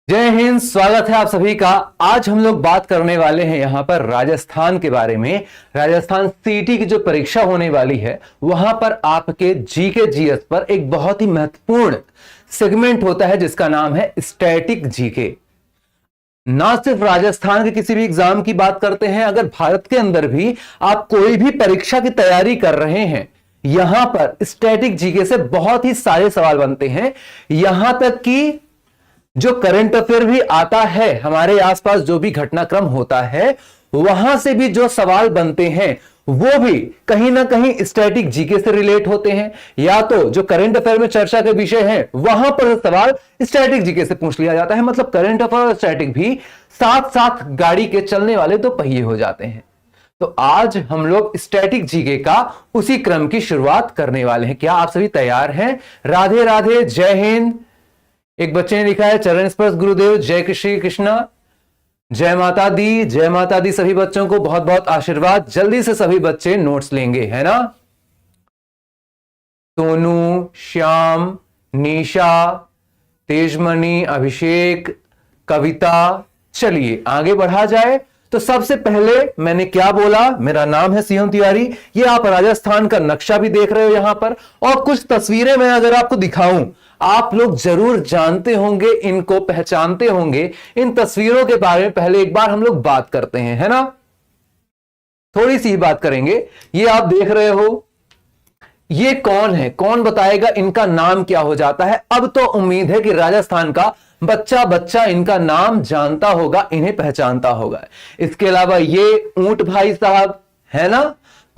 जय हिंद। स्वागत है आप सभी का। आज हम लोग बात करने वाले हैं यहां पर राजस्थान के बारे में। राजस्थान सीटी की जो परीक्षा होने वाली है वहां पर आपके जीके जीएस पर एक बहुत ही महत्वपूर्ण सेगमेंट होता है जिसका नाम है स्टैटिक जीके। ना सिर्फ राजस्थान के किसी भी एग्जाम की बात करते हैं, अगर भारत के अंदर भी आप कोई भी परीक्षा की तैयारी कर रहे हैं, यहां पर स्टैटिक जीके से बहुत ही सारे सवाल बनते हैं। यहां तक कि जो करंट अफेयर भी आता है, हमारे आसपास जो भी घटनाक्रम होता है वहां से भी जो सवाल बनते हैं वो भी कहीं ना कहीं स्टैटिक जीके से रिलेट होते हैं। या तो जो करंट अफेयर में चर्चा के विषय हैं वहां पर सवाल स्टैटिक जीके से पूछ लिया जाता है। मतलब करंट अफेयर और स्टैटिक भी साथ साथ गाड़ी के चलने वाले दो पहिए हो जाते हैं। तो आज हम लोग स्टैटिक जीके का उसी क्रम की शुरुआत करने वाले हैं। क्या आप सभी तैयार हैं? राधे राधे, जय हिंद। एक बच्चे ने लिखा है चरण स्पर्श गुरुदेव, जय श्री कृष्णा, जय माता दी, जय माता दी। सभी बच्चों को बहुत बहुत आशीर्वाद। जल्दी से सभी बच्चे नोट्स लेंगे, है ना? सोनू, श्याम, निशा, तेजमणि, अभिषेक, कविता। चलिए आगे बढ़ा जाए। तो सबसे पहले मैंने क्या बोला, मेरा नाम है सीएम तिवारी। ये आप राजस्थान का नक्शा भी देख रहे हो यहां पर, और कुछ तस्वीरें मैं अगर आपको दिखाऊं, आप लोग जरूर जानते होंगे, इनको पहचानते होंगे। इन तस्वीरों के बारे में पहले एक बार हम लोग बात करते हैं, है ना? थोड़ी सी बात करेंगे। ये आप देख रहे हो, ये कौन है? कौन बताएगा इनका नाम क्या हो जाता है? अब तो उम्मीद है कि राजस्थान का बच्चा बच्चा इनका नाम जानता होगा, इन्हें पहचानता होगा। इसके अलावा ये ऊंट भाई साहब है ना,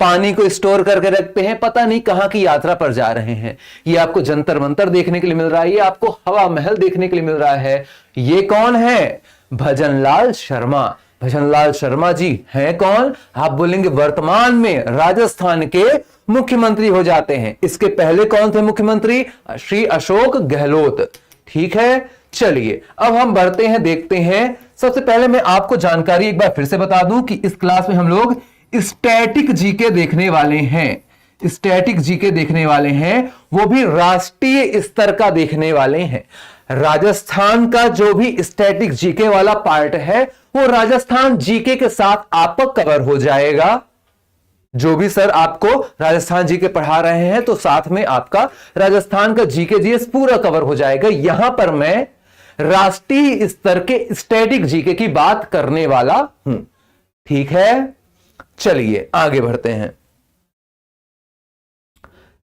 पानी को स्टोर करके रखते हैं, पता नहीं कहां की यात्रा पर जा रहे हैं। ये आपको जंतर मंतर देखने के लिए मिल रहा है, ये आपको हवा महल देखने के लिए मिल रहा है। ये कौन है? भजनलाल शर्मा। भजनलाल शर्मा जी हैं कौन? आप बोलेंगे वर्तमान में राजस्थान के मुख्यमंत्री हो जाते हैं। इसके पहले कौन थे मुख्यमंत्री? श्री अशोक गहलोत। ठीक है, चलिए अब हम बढ़ते हैं, देखते हैं। सबसे पहले मैं आपको जानकारी एक बार फिर से बता दूं कि इस क्लास में हम लोग स्टैटिक जीके देखने वाले हैं। स्टैटिक जीके देखने वाले हैं, वो भी राष्ट्रीय स्तर का देखने वाले हैं। राजस्थान का जो भी स्टैटिक जीके वाला पार्ट है वो राजस्थान जीके के साथ आपका कवर हो जाएगा। जो भी सर आपको राजस्थान जीके पढ़ा रहे हैं तो साथ में आपका राजस्थान का जीके जीएस पूरा कवर हो जाएगा। यहां पर मैं राष्ट्रीय स्तर के स्टैटिक जीके की बात करने वाला हूं। ठीक है, चलिए आगे बढ़ते हैं।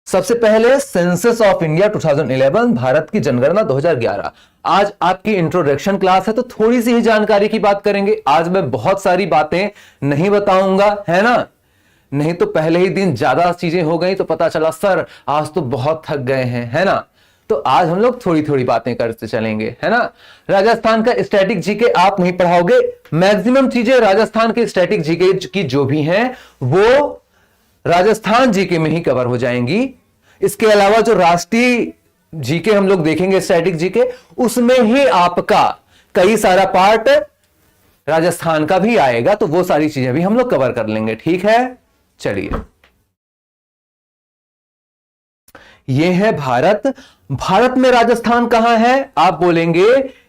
सबसे पहले सेंसस ऑफ इंडिया 2011, भारत की जनगणना 2011। आज आपकी इंट्रोडक्शन क्लास है तो थोड़ी सी ही जानकारी की बात करेंगे। आज मैं बहुत सारी बातें नहीं बताऊंगा, है ना? नहीं तो पहले ही दिन ज्यादा चीजें हो गई तो पता चला सर आज तो बहुत थक गए हैं, है ना? तो आज हम लोग थोड़ी थोड़ी बातें करते चलेंगे, है ना? राजस्थान का स्टैटिक जीके आप नहीं पढ़ाओगे, मैक्सिमम चीजें राजस्थान के स्टैटिक जीके की जो भी हैं वो राजस्थान जीके में ही कवर हो जाएंगी। इसके अलावा जो राष्ट्रीय जीके हम लोग देखेंगे स्टैटिक जीके, उसमें ही आपका कई सारा पार्ट राजस्थान का भी आएगा, तो वो सारी चीजें भी हम लोग कवर कर लेंगे। ठीक है, चलिए। ये है भारत। भारत में राजस्थान कहां है? आप बोलेंगे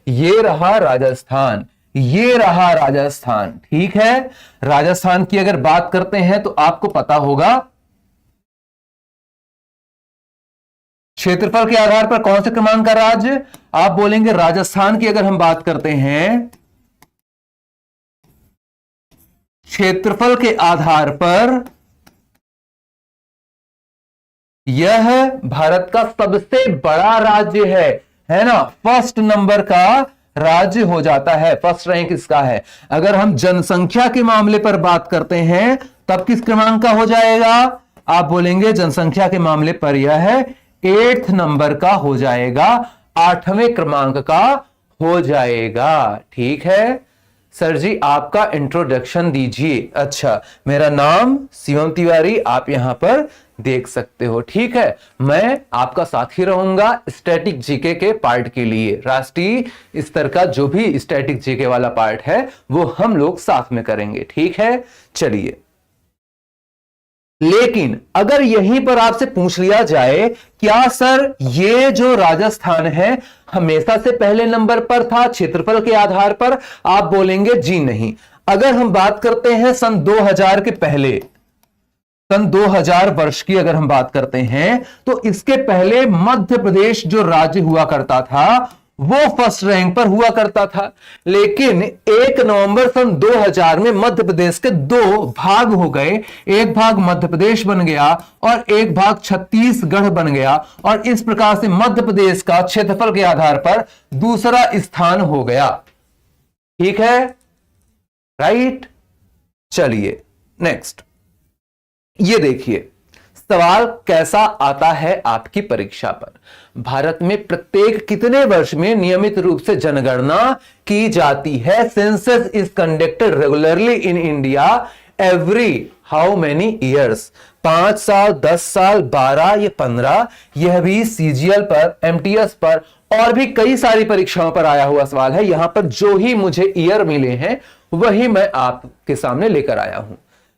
ये रहा राजस्थान, ये रहा राजस्थान। ठीक है, राजस्थान की अगर बात करते हैं तो आपको पता होगा क्षेत्रफल के आधार पर कौन से क्रमांक का राज्य? आप बोलेंगे राजस्थान की अगर हम बात करते हैं क्षेत्रफल के आधार पर यह भारत का सबसे बड़ा राज्य है ना? फर्स्ट नंबर का राज्य हो जाता है, फर्स्ट रैंक इसका है। अगर हम जनसंख्या के मामले पर बात करते हैं तब किस क्रमांक का हो जाएगा? आप बोलेंगे जनसंख्या के मामले पर यह 8th नंबर का हो जाएगा, 8वें क्रमांक का हो जाएगा। ठीक है सर जी, आपका इंट्रोडक्शन दीजिए। अच्छा, मेरा नाम शिवम तिवारी, आप यहां पर देख सकते हो। ठीक है, मैं आपका साथी रहूंगा स्टैटिक जीके के पार्ट के लिए। राष्ट्रीय स्तर का जो भी स्टैटिक जीके वाला पार्ट है वो हम लोग साथ में करेंगे। ठीक है, चलिए लेकिन अगर यहीं पर आपसे पूछ लिया जाए क्या सर ये जो राजस्थान है हमेशा से पहले नंबर पर था क्षेत्रफल के आधार पर, आप बोलेंगे जी नहीं। अगर हम बात करते हैं सन 2000 के पहले, सन 2000 वर्ष की अगर हम बात करते हैं, तो इसके पहले मध्य प्रदेश जो राज्य हुआ करता था वो फर्स्ट रैंक पर हुआ करता था। लेकिन 1 नवंबर सन 2000 में मध्य प्रदेश के 2 भाग हो गए, एक भाग मध्य प्रदेश बन गया और एक भाग छत्तीसगढ़ बन गया, और इस प्रकार से मध्य प्रदेश का क्षेत्रफल के आधार पर दूसरा स्थान हो गया। ठीक है, राइट। चलिए नेक्स्ट, ये देखिए सवाल कैसा आता है आपकी परीक्षा पर। भारत में प्रत्येक कितने वर्ष में नियमित रूप से जनगणना की जाती है? Census is conducted regularly in India every how many years? 5 साल, 10 साल, 12 या 15? यह भी सीजीएल पर, एमटीएस पर और भी कई सारी परीक्षाओं पर आया हुआ सवाल है। यहां पर जो ही मुझे ईयर मिले हैं वही मैं आपके सामने लेकर आया हूं।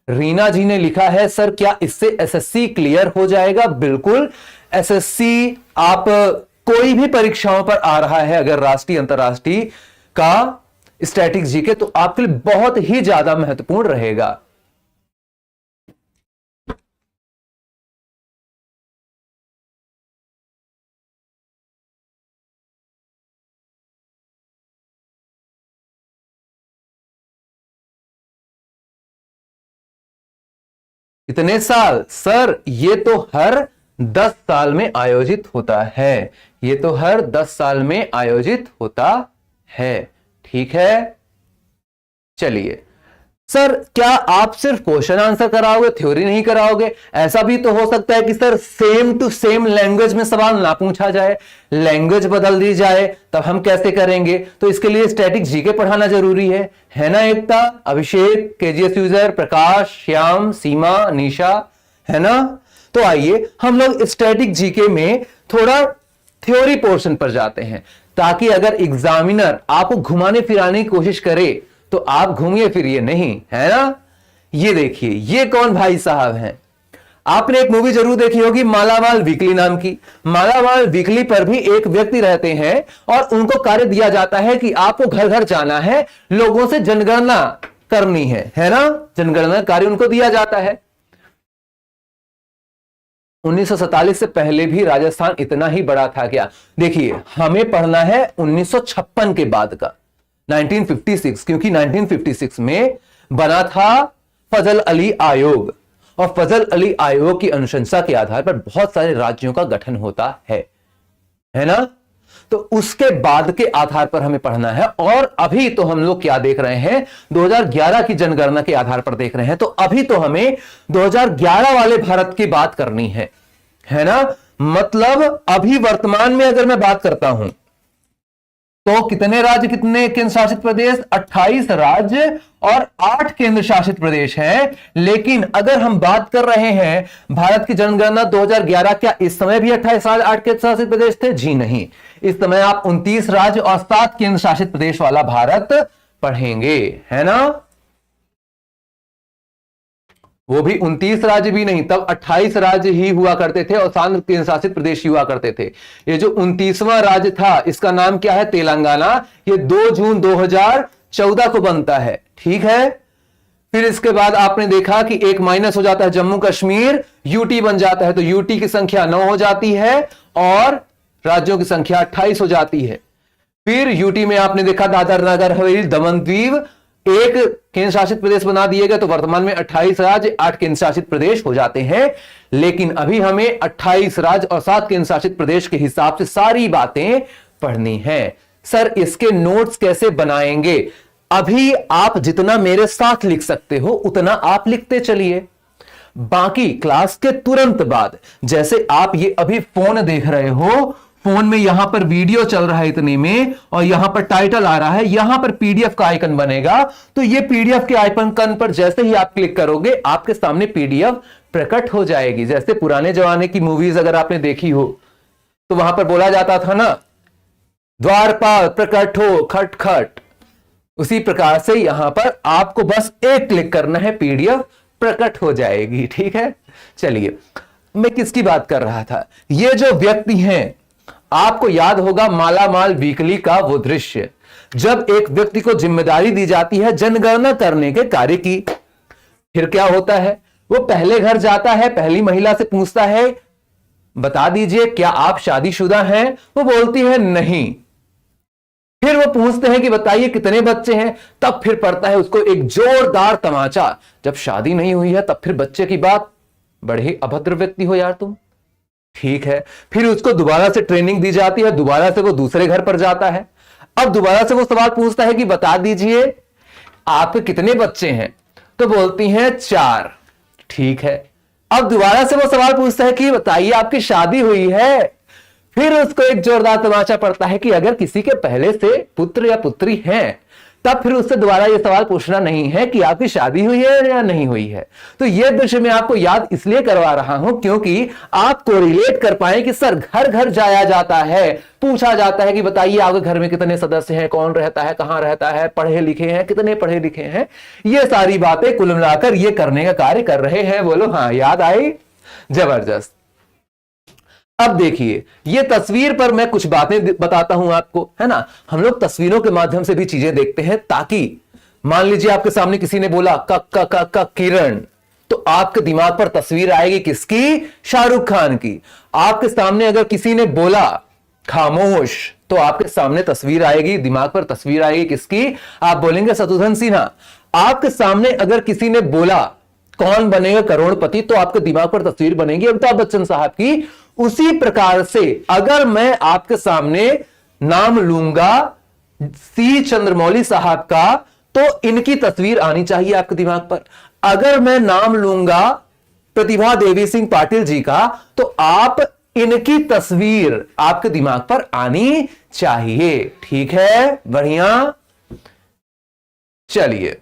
रीना जी ने लिखा है सर क्या इससे एसएससी क्लियर हो जाएगा? बिल्कुल, एसएससी आप कोई भी परीक्षाओं पर आ रहा है अगर राष्ट्रीय अंतरराष्ट्रीय का स्टैटिक जीके, तो आपके लिए बहुत ही ज्यादा महत्वपूर्ण रहेगा। कितने साल? सर ये तो हर 10 साल में आयोजित होता है, ये तो हर 10 साल में आयोजित होता है। ठीक है, चलिए सर क्या आप सिर्फ क्वेश्चन आंसर कराओगे, थ्योरी नहीं कराओगे? ऐसा भी तो हो सकता है कि sir same to same language में सवाल ना पूछा जाए, लैंग्वेज बदल दी जाए, तब हम कैसे करेंगे? तो इसके लिए स्टैटिक जीके पढ़ाना जरूरी है ना एकता, अभिषेक, केजीएस यूजर, प्रकाश, श्याम, सीमा, निशा, है ना? तो आइए हम लोग स्टैटिक जीके में थोड़ा थ्योरी पोर्शन पर जाते हैं, ताकि अगर एग्जामिनर आपको घुमाने फिराने की कोशिश करे तो आप घूमिए फिरिए नहीं, है ना? ये देखिए ये कौन भाई साहब हैं? आपने एक मूवी जरूर देखी होगी मालामाल वीकली नाम की। मालामाल वीकली पर भी एक व्यक्ति रहते हैं और उनको कार्य दिया जाता है कि आपको घर घर जाना है, लोगों से जनगणना करनी है ना? जनगणना कार्य उनको दिया जाता है। 1947 से पहले भी राजस्थान इतना ही बड़ा था क्या? देखिए हमें पढ़ना है 1956 के बाद का, 1956, क्योंकि 1956 में बना था फजल अली आयोग, और फजल अली आयोग की अनुशंसा के आधार पर बहुत सारे राज्यों का गठन होता है ना? तो उसके बाद के आधार पर हमें पढ़ना है। और अभी तो हम लोग क्या देख रहे हैं, 2011 की जनगणना के आधार पर देख रहे हैं, तो अभी तो हमें 2011 वाले भारत की बात करनी है ना? मतलब अभी वर्तमान में अगर मैं बात करता हूं तो कितने राज्य, कितने केंद्र शासित प्रदेश? 28 राज्य और 8 केंद्र शासित प्रदेश हैं। लेकिन अगर हम बात कर रहे हैं भारत की जनगणना 2011, क्या इस समय भी 28 राज्य 8 केंद्र शासित प्रदेश थे? जी नहीं, इस समय आप 29 राज्य और 7 केंद्र शासित प्रदेश वाला भारत पढ़ेंगे, है ना? वो भी 29 राज्य भी नहीं, तब 28 राज्य ही हुआ करते थे और 7 केंद्र शासित प्रदेश ही हुआ करते थे। ये जो 29वां राज्य था इसका नाम क्या है? तेलंगाना। ये 2 जून 2014 को बनता है। ठीक है, फिर इसके बाद आपने देखा कि एक माइनस हो जाता है, जम्मू कश्मीर यूटी बन जाता है, तो यूटी की संख्या 9 हो जाती है और राज्यों की संख्या 28 हो जाती है। फिर यूटी में आपने देखा दादर नगर हवेली दमन दीव एक केंद्र शासित प्रदेश बना दिए गए, तो वर्तमान में 28 राज्य 8 केंद्र शासित प्रदेश हो जाते हैं। लेकिन अभी हमें 28 राज्य और 7 केंद्र शासित प्रदेश के हिसाब से सारी बातें पढ़नी है। सर इसके नोट्स कैसे बनाएंगे? अभी आप जितना मेरे साथ लिख सकते हो उतना आप लिखते चलिए, बाकी क्लास के तुरंत बाद, जैसे आप ये अभी फोन देख रहे हो, फोन में यहां पर वीडियो चल रहा है इतने में, और यहां पर टाइटल आ रहा है, यहां पर पीडीएफ का आइकन बनेगा, तो ये पीडीएफ के आइकन पर जैसे ही आप क्लिक करोगे आपके सामने पीडीएफ प्रकट हो जाएगी। जैसे पुराने जमाने की मूवीज अगर आपने देखी हो तो वहां पर बोला जाता था ना, द्वारपाल प्रकट हो खटखट, उसी प्रकार से यहां पर आपको बस एक क्लिक करना है, पीडीएफ प्रकट हो जाएगी। ठीक है, चलिए मैं किसकी बात कर रहा था, ये जो व्यक्ति हैं, आपको याद होगा माला माल वीकली का वो दृश्य, जब एक व्यक्ति को जिम्मेदारी दी जाती है जनगणना करने के कार्य की, फिर क्या होता है, वो पहले घर जाता है, पहली महिला से पूछता है बता दीजिए क्या आप शादीशुदा हैं, वो बोलती है नहीं। फिर वो पूछते हैं कि बताइए कितने बच्चे हैं, तब फिर पड़ता है उसको एक जोरदार तमाचा, जब शादी नहीं हुई है तब फिर बच्चे की बात, बड़े अभद्र व्यक्ति हो यार तुम। ठीक है, फिर उसको दोबारा से ट्रेनिंग दी जाती है, दोबारा से वो दूसरे घर पर जाता है, अब दोबारा से वो सवाल पूछता है कि बता दीजिए आपके कितने बच्चे हैं, तो बोलती हैं 4। ठीक है, अब दोबारा से वो सवाल पूछता है कि बताइए आपकी शादी हुई है, फिर उसको एक जोरदार तमाचा पड़ता है कि अगर किसी के पहले से पुत्र या पुत्री हैं, तब फिर उससे दोबारा ये सवाल पूछना नहीं है कि आपकी शादी हुई है या नहीं हुई है। तो ये दृश्य मैं आपको याद इसलिए करवा रहा हूं क्योंकि आप कोरिलेट कर पाए कि सर घर घर जाया जाता है, पूछा जाता है कि बताइए आपके घर में कितने सदस्य हैं, कौन रहता है, कहां रहता है, पढ़े लिखे हैं, कितने पढ़े लिखे हैं, ये सारी बातें कुल मिलाकर ये करने का कार्य कर रहे हैं। बोलो हाँ, याद आई, जबरदस्त। अब देखिए ये तस्वीर पर मैं कुछ बातें बताता हूं आपको, है ना। हम लोग तस्वीरों के माध्यम से भी चीजें देखते हैं, ताकि मान लीजिए आपके सामने किसी ने बोला क किरण, तो आपके दिमाग पर तस्वीर आएगी किसकी, शाहरुख खान की। आपके सामने अगर किसी ने बोला खामोश, तो आपके सामने तस्वीर आएगी, दिमाग पर तस्वीर आएगी किसकी, आप बोलेंगे शत्रुघ्न सिन्हा। आपके सामने अगर किसी ने बोला कौन बनेगा करोड़पति, तो आपके दिमाग पर तस्वीर बनेगी अमिताभ बच्चन साहब की। उसी प्रकार से अगर मैं आपके सामने नाम लूंगा सी चंद्रमौली साहब का, तो इनकी तस्वीर आनी चाहिए आपके दिमाग पर। अगर मैं नाम लूंगा प्रतिभा देवी सिंह पाटिल जी का, तो आप इनकी तस्वीर आपके दिमाग पर आनी चाहिए। ठीक है, बढ़िया। चलिए,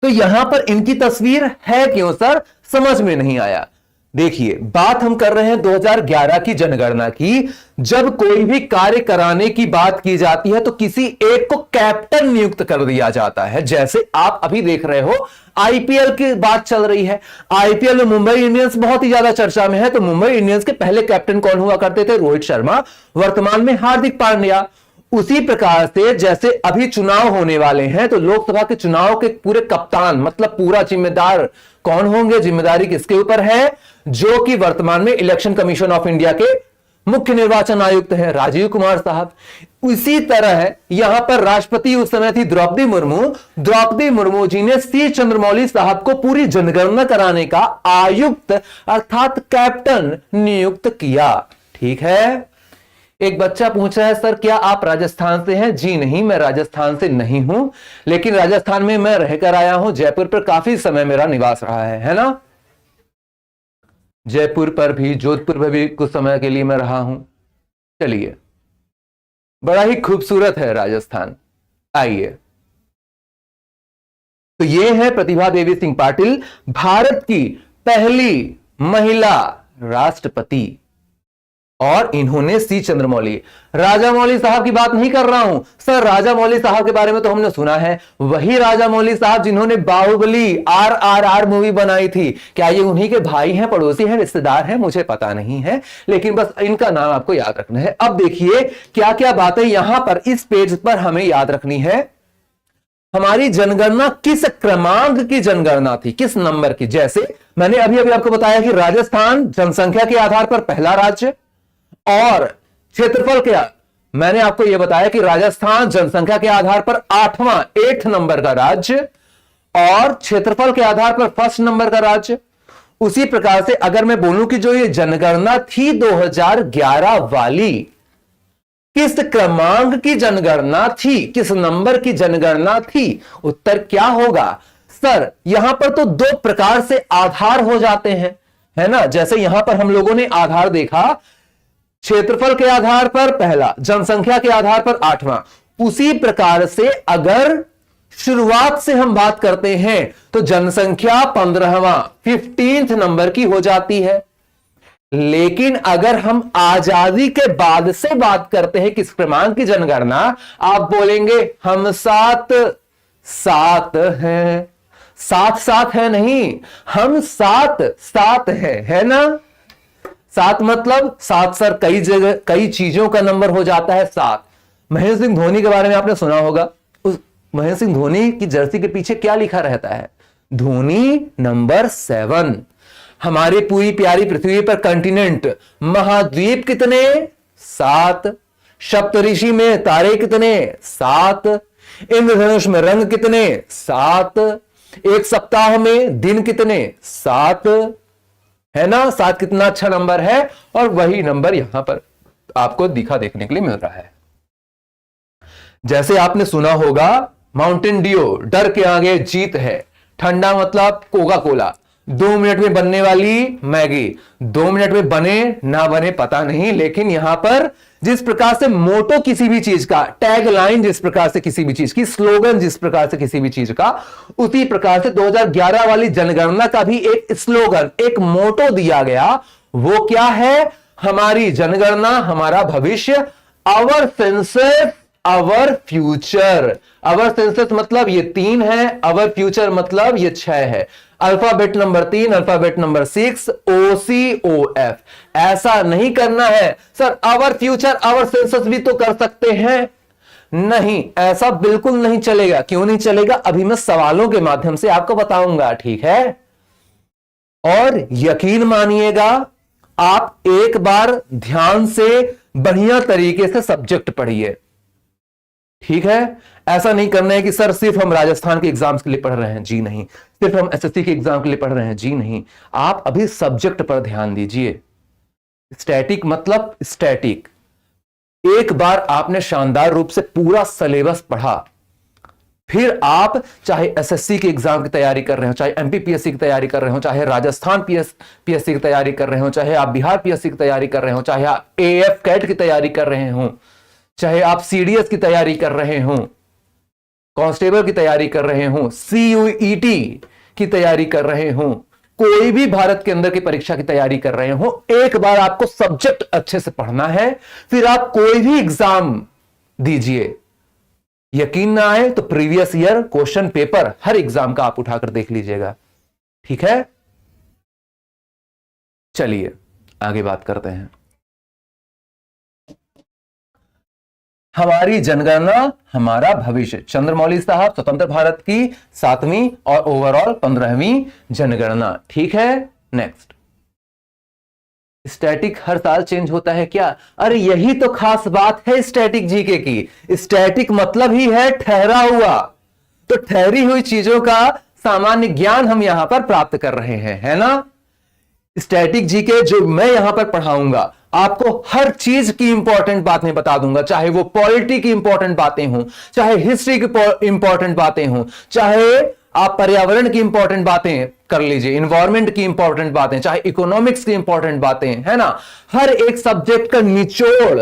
तो यहां पर इनकी तस्वीर है क्यों सर, समझ में नहीं आया। देखिए बात हम कर रहे हैं 2011 की जनगणना की। जब कोई भी कार्य कराने की बात की जाती है तो किसी एक को कैप्टन नियुक्त कर दिया जाता है। जैसे आप अभी देख रहे हो आईपीएल की बात चल रही है, आईपीएल में मुंबई इंडियंस बहुत ही ज्यादा चर्चा में है। तो मुंबई इंडियंस के पहले कैप्टन कौन हुआ करते थे, रोहित शर्मा, वर्तमान में हार्दिक पांड्या। उसी प्रकार से जैसे अभी चुनाव होने वाले हैं, तो लोकसभा के चुनाव के पूरे कप्तान मतलब पूरा जिम्मेदार कौन होंगे, जिम्मेदारी किसके ऊपर है, जो कि वर्तमान में इलेक्शन कमीशन ऑफ इंडिया के मुख्य निर्वाचन आयुक्त हैं राजीव कुमार साहब। उसी तरह यहां पर राष्ट्रपति उस समय थी द्रौपदी मुर्मू। द्रौपदी मुर्मू जी ने सी चंद्रमौली साहब को पूरी जनगणना कराने का आयुक्त अर्थात कैप्टन नियुक्त किया। ठीक है, एक बच्चा पूछ रहा है सर क्या आप राजस्थान से हैं। जी नहीं, मैं राजस्थान से नहीं हूं, लेकिन राजस्थान में मैं रहकर आया हूं। जयपुर पर काफी समय मेरा निवास रहा है ना। जयपुर पर भी, जोधपुर पर भी कुछ समय के लिए मैं रहा हूं। चलिए, बड़ा ही खूबसूरत है राजस्थान। आइए, तो ये है प्रतिभा देवी सिंह पाटिल, भारत की पहली महिला राष्ट्रपति, और इन्होंने सी चंद्रमौली, राजा मौली साहब की बात नहीं कर रहा हूं सर। राजा मौली साहब के बारे में तो हमने सुना है, वही राजा मौली साहब जिन्होंने बाहुबली RRR मूवी बनाई थी। क्या ये उन्हीं के भाई हैं, पड़ोसी हैं, रिश्तेदार हैं, मुझे पता नहीं है, लेकिन बस इनका नाम आपको याद रखना है। अब देखिए क्या क्या बातें यहां पर इस पेज पर हमें याद रखनी है। हमारी जनगणना किस क्रमांक की जनगणना थी, किस नंबर की। जैसे मैंने अभी अभी आपको बताया कि राजस्थान जनसंख्या के आधार पर पहला राज्य, और क्षेत्रफल के, मैंने आपको यह बताया कि राजस्थान जनसंख्या के आधार पर 8 नंबर का राज्य, और क्षेत्रफल के आधार पर फर्स्ट नंबर का राज्य। उसी प्रकार से अगर मैं बोलूं कि जो ये जनगणना थी 2011 वाली, किस क्रमांक की जनगणना थी, किस नंबर की जनगणना थी, उत्तर क्या होगा सर। यहां पर तो 2 प्रकार से आधार हो जाते हैं, है ना। जैसे यहां पर हम लोगों ने आधार देखा, क्षेत्रफल के आधार पर पहला, जनसंख्या के आधार पर 8वां। उसी प्रकार से अगर शुरुआत से हम बात करते हैं तो जनसंख्या 15वां 15th नंबर की हो जाती है। लेकिन अगर हम आजादी के बाद से बात करते हैं किस क्रमांक की जनगणना, आप बोलेंगे हम 7 हैं, साथ साथ है नहीं, हम साथ साथ है ना। सात मतलब सात सर कई जगह कई चीजों का नंबर हो जाता है सात। महेंद्र सिंह धोनी के बारे में आपने सुना होगा, उस महेंद्र सिंह धोनी की जर्सी के पीछे क्या लिखा रहता है? धोनी नंबर 7। हमारी पूरी प्यारी पृथ्वी पर कंटिनेंट महाद्वीप कितने? 7। सप्तऋषि में तारे कितने? 7। इंद्रधनुष में रंग कितने? 7। एक सप्ताह में दिन कितने? 7, है ना। 7 कितना अच्छा नंबर है, और वही नंबर यहां पर आपको दिखा देखने के लिए मिल रहा है। जैसे आपने सुना होगा माउंटेन ड्यू, डर के आगे जीत है। ठंडा मतलब कोका कोला। 2 मिनट में बनने वाली मैगी। 2 मिनट में बने ना बने पता नहीं, लेकिन यहां पर जिस प्रकार से मोटो किसी भी चीज का, टैग लाइन जिस प्रकार से किसी भी चीज की, स्लोगन जिस प्रकार से किसी भी चीज का, उसी प्रकार से 2011 वाली जनगणना का भी एक स्लोगन, एक मोटो दिया गया। वो क्या है? हमारी जनगणना हमारा भविष्य, our census our future. Our census मतलब ये 3 है, आवर फ्यूचर मतलब ये 6 है। Alphabet number 3, alphabet number 6, OCOF। ऐसा नहीं करना है sir, our future our census भी तो कर सकते हैं। नहीं, ऐसा बिल्कुल नहीं चलेगा। क्यों नहीं चलेगा? अभी मैं सवालों के माध्यम से आपको बताऊंगा, ठीक है। और यकीन मानिएगा, आप एक बार ध्यान से बढ़िया तरीके से सब्जेक्ट पढ़िए, ठीक है। ऐसा नहीं करना है कि सर सिर्फ हम राजस्थान के एग्जाम्स के लिए पढ़ रहे हैं, जी नहीं। सिर्फ हम एसएससी के एग्जाम के लिए पढ़ रहे हैं, जी नहीं। आप अभी सब्जेक्ट पर ध्यान दीजिए। स्टैटिक मतलब स्टैटिक। एक बार आपने शानदार रूप से पूरा सिलेबस पढ़ा, फिर आप चाहे एसएससी के एग्जाम की तैयारी कर रहे हो, चाहे एमपीपीएससी की तैयारी कर रहे हो, चाहे राजस्थान पीएससी की तैयारी कर रहे हो, चाहे आप बिहार पीएससी की तैयारी कर रहे हो, चाहे आप एएफ कैट की तैयारी कर रहे हो, चाहे आप सीडीएस की तैयारी कर रहे हो, कांस्टेबल की तैयारी कर रहे हो, सीयूईटी की तैयारी कर रहे हो, कोई भी भारत के अंदर की परीक्षा की तैयारी कर रहे हो, एक बार आपको सब्जेक्ट अच्छे से पढ़ना है, फिर आप कोई भी एग्जाम दीजिए। यकीन ना आए तो प्रीवियस ईयर क्वेश्चन पेपर हर एग्जाम का आप उठाकर देख लीजिएगा, ठीक है। चलिए आगे बात करते हैं। हमारी जनगणना हमारा भविष्य, चंद्रमौली साहब, स्वतंत्र भारत की 7वीं और ओवरऑल 15वीं जनगणना, ठीक है। नेक्स्ट, स्टैटिक हर साल चेंज होता है क्या? अरे यही तो खास बात है स्टैटिक जीके की। स्टैटिक मतलब ही है ठहरा हुआ, तो ठहरी हुई चीजों का सामान्य ज्ञान हम यहां पर प्राप्त कर रहे हैं, है ना। स्टैटिक जीके जो मैं यहां पर पढ़ाऊंगा, आपको हर चीज की इंपॉर्टेंट बातें बता दूंगा, चाहे वो पॉलिटी की इंपॉर्टेंट बातें हों, चाहे हिस्ट्री की इंपॉर्टेंट बातें हों, चाहे आप पर्यावरण की इंपॉर्टेंट बातें कर लीजिए, इन्वायरमेंट की इंपॉर्टेंट बातें, चाहे इकोनॉमिक्स की इंपॉर्टेंट बातें, है ना। हर एक सब्जेक्ट का निचोड़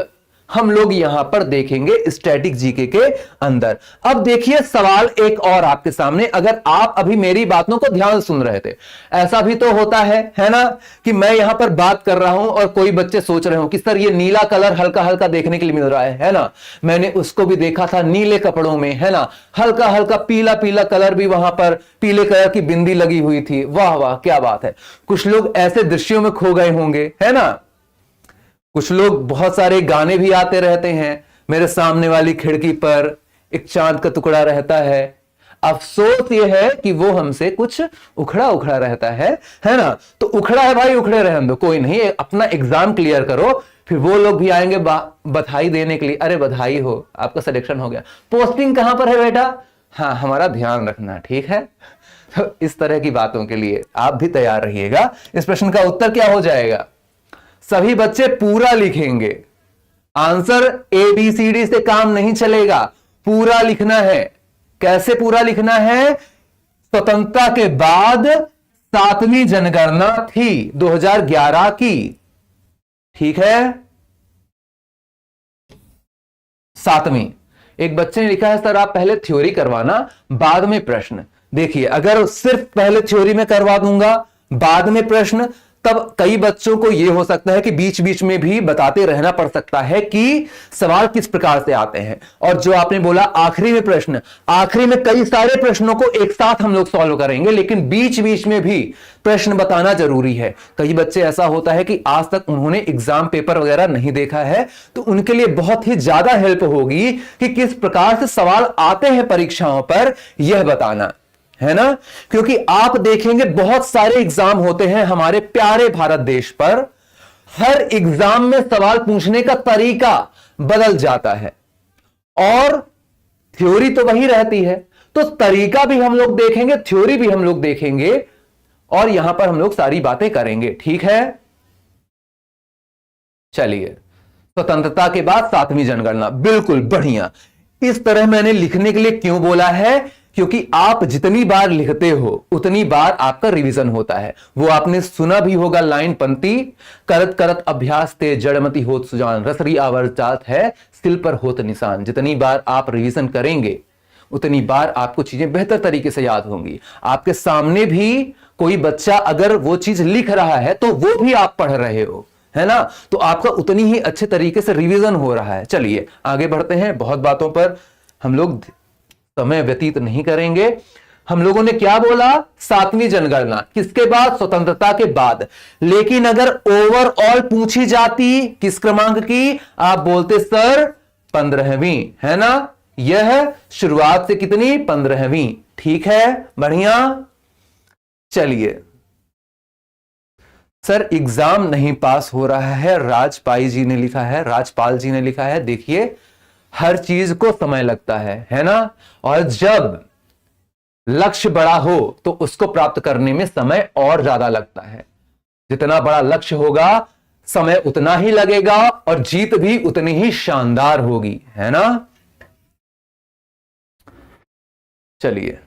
हम लोग यहां पर देखेंगे स्टैटिक जीके के अंदर। अब देखिए सवाल एक और आपके सामने, अगर आप अभी मेरी बातों को ध्यान सुन रहे थे, ऐसा भी तो होता है ना, कि मैं यहां पर बात कर रहा हूं और कोई बच्चे सोच रहे हो कि सर ये नीला कलर हल्का हल्का देखने के लिए मिल रहा है ना। मैंने उसको भी देखा था नीले कपड़ों में, है ना। हल्का हल्का पीला पीला कलर भी वहां पर, पीले कलर की बिंदी लगी हुई थी। वाह वाह क्या बात है। कुछ लोग ऐसे दृश्यों में खो गए होंगे, है ना। कुछ लोग, बहुत सारे गाने भी आते रहते हैं, मेरे सामने वाली खिड़की पर एक चांद का टुकड़ा रहता है। अफसोस यह है कि वो हमसे कुछ उखड़ा उखड़ा रहता है ना। तो उखड़ा है भाई, उखड़े रहने दो, कोई नहीं, अपना एग्जाम क्लियर करो, फिर वो लोग भी आएंगे बधाई देने के लिए। अरे बधाई हो, आपका सिलेक्शन हो गया। पोस्टिंग कहां पर है बेटा? हाँ, हमारा ध्यान रखना, ठीक है। तो इस तरह की बातों के लिए आप भी तैयार रहिएगा। इस प्रश्न का उत्तर क्या हो जाएगा? सभी बच्चे पूरा लिखेंगे। आंसर ABCD से काम नहीं चलेगा, पूरा लिखना है। कैसे पूरा लिखना है? स्वतंत्रता के बाद 7वीं जनगणना थी 2011 की, ठीक है। 7वीं। एक बच्चे ने लिखा है सर आप पहले थ्योरी करवाना, बाद में प्रश्न। देखिए, अगर सिर्फ पहले थ्योरी में करवा दूंगा, बाद में प्रश्न, तब कई बच्चों को यह हो सकता है कि बीच बीच में भी बताते रहना पड़ सकता है कि सवाल किस प्रकार से आते हैं। और जो आपने बोला आखिरी में प्रश्न, आखिरी में कई सारे प्रश्नों को एक साथ हम लोग सॉल्व करेंगे, लेकिन बीच बीच में भी प्रश्न बताना जरूरी है। कई बच्चे ऐसा होता है कि आज तक उन्होंने एग्जाम पेपर वगैरह नहीं देखा है, तो उनके लिए बहुत ही ज्यादा हेल्प होगी कि किस प्रकार से सवाल आते हैं परीक्षाओं पर, यह बताना है ना। क्योंकि आप देखेंगे बहुत सारे एग्जाम होते हैं हमारे प्यारे भारत देश पर, हर एग्जाम में सवाल पूछने का तरीका बदल जाता है और थ्योरी तो वही रहती है। तो तरीका भी हम लोग देखेंगे, थ्योरी भी हम लोग देखेंगे और यहां पर हम लोग सारी बातें करेंगे, ठीक है। चलिए, स्वतंत्रता के बाद 7वीं जनगणना, बिल्कुल बढ़िया। इस तरह मैंने लिखने के लिए क्यों बोला है, क्योंकि आप जितनी बार लिखते हो उतनी बार आपका रिवीजन होता है। वो आपने सुना भी होगा लाइन पंक्ति, करत करत अभ्यास ते जड़मती होत सुजान, रसरी आवर्जात है सिल पर होत निशान। जितनी बार आप रिवीजन करेंगे उतनी बार आपको चीजें बेहतर तरीके से याद होंगी। आपके सामने भी कोई बच्चा अगर वो चीज लिख रहा है तो वो भी आप पढ़ रहे हो, है ना, तो आपका उतनी ही अच्छे तरीके से रिवीजन हो रहा है। चलिए आगे बढ़ते हैं, बहुत बातों पर हम लोग समय व्यतीत नहीं करेंगे। हम लोगों ने क्या बोला, 7वीं जनगणना किसके बाद, स्वतंत्रता के बाद। लेकिन अगर ओवरऑल पूछी जाती किस क्रमांक की, आप बोलते सर 15वीं, है ना। यह शुरुआत से कितनी, 15वीं, ठीक है, बढ़िया। चलिए सर एग्जाम नहीं पास हो रहा है, राजपाल जी ने लिखा है, राजपाल जी ने लिखा है। देखिए हर चीज को समय लगता है ना, और जब लक्ष्य बड़ा हो तो उसको प्राप्त करने में समय और ज्यादा लगता है। जितना बड़ा लक्ष्य होगा समय उतना ही लगेगा और जीत भी उतनी ही शानदार होगी, है ना। चलिए,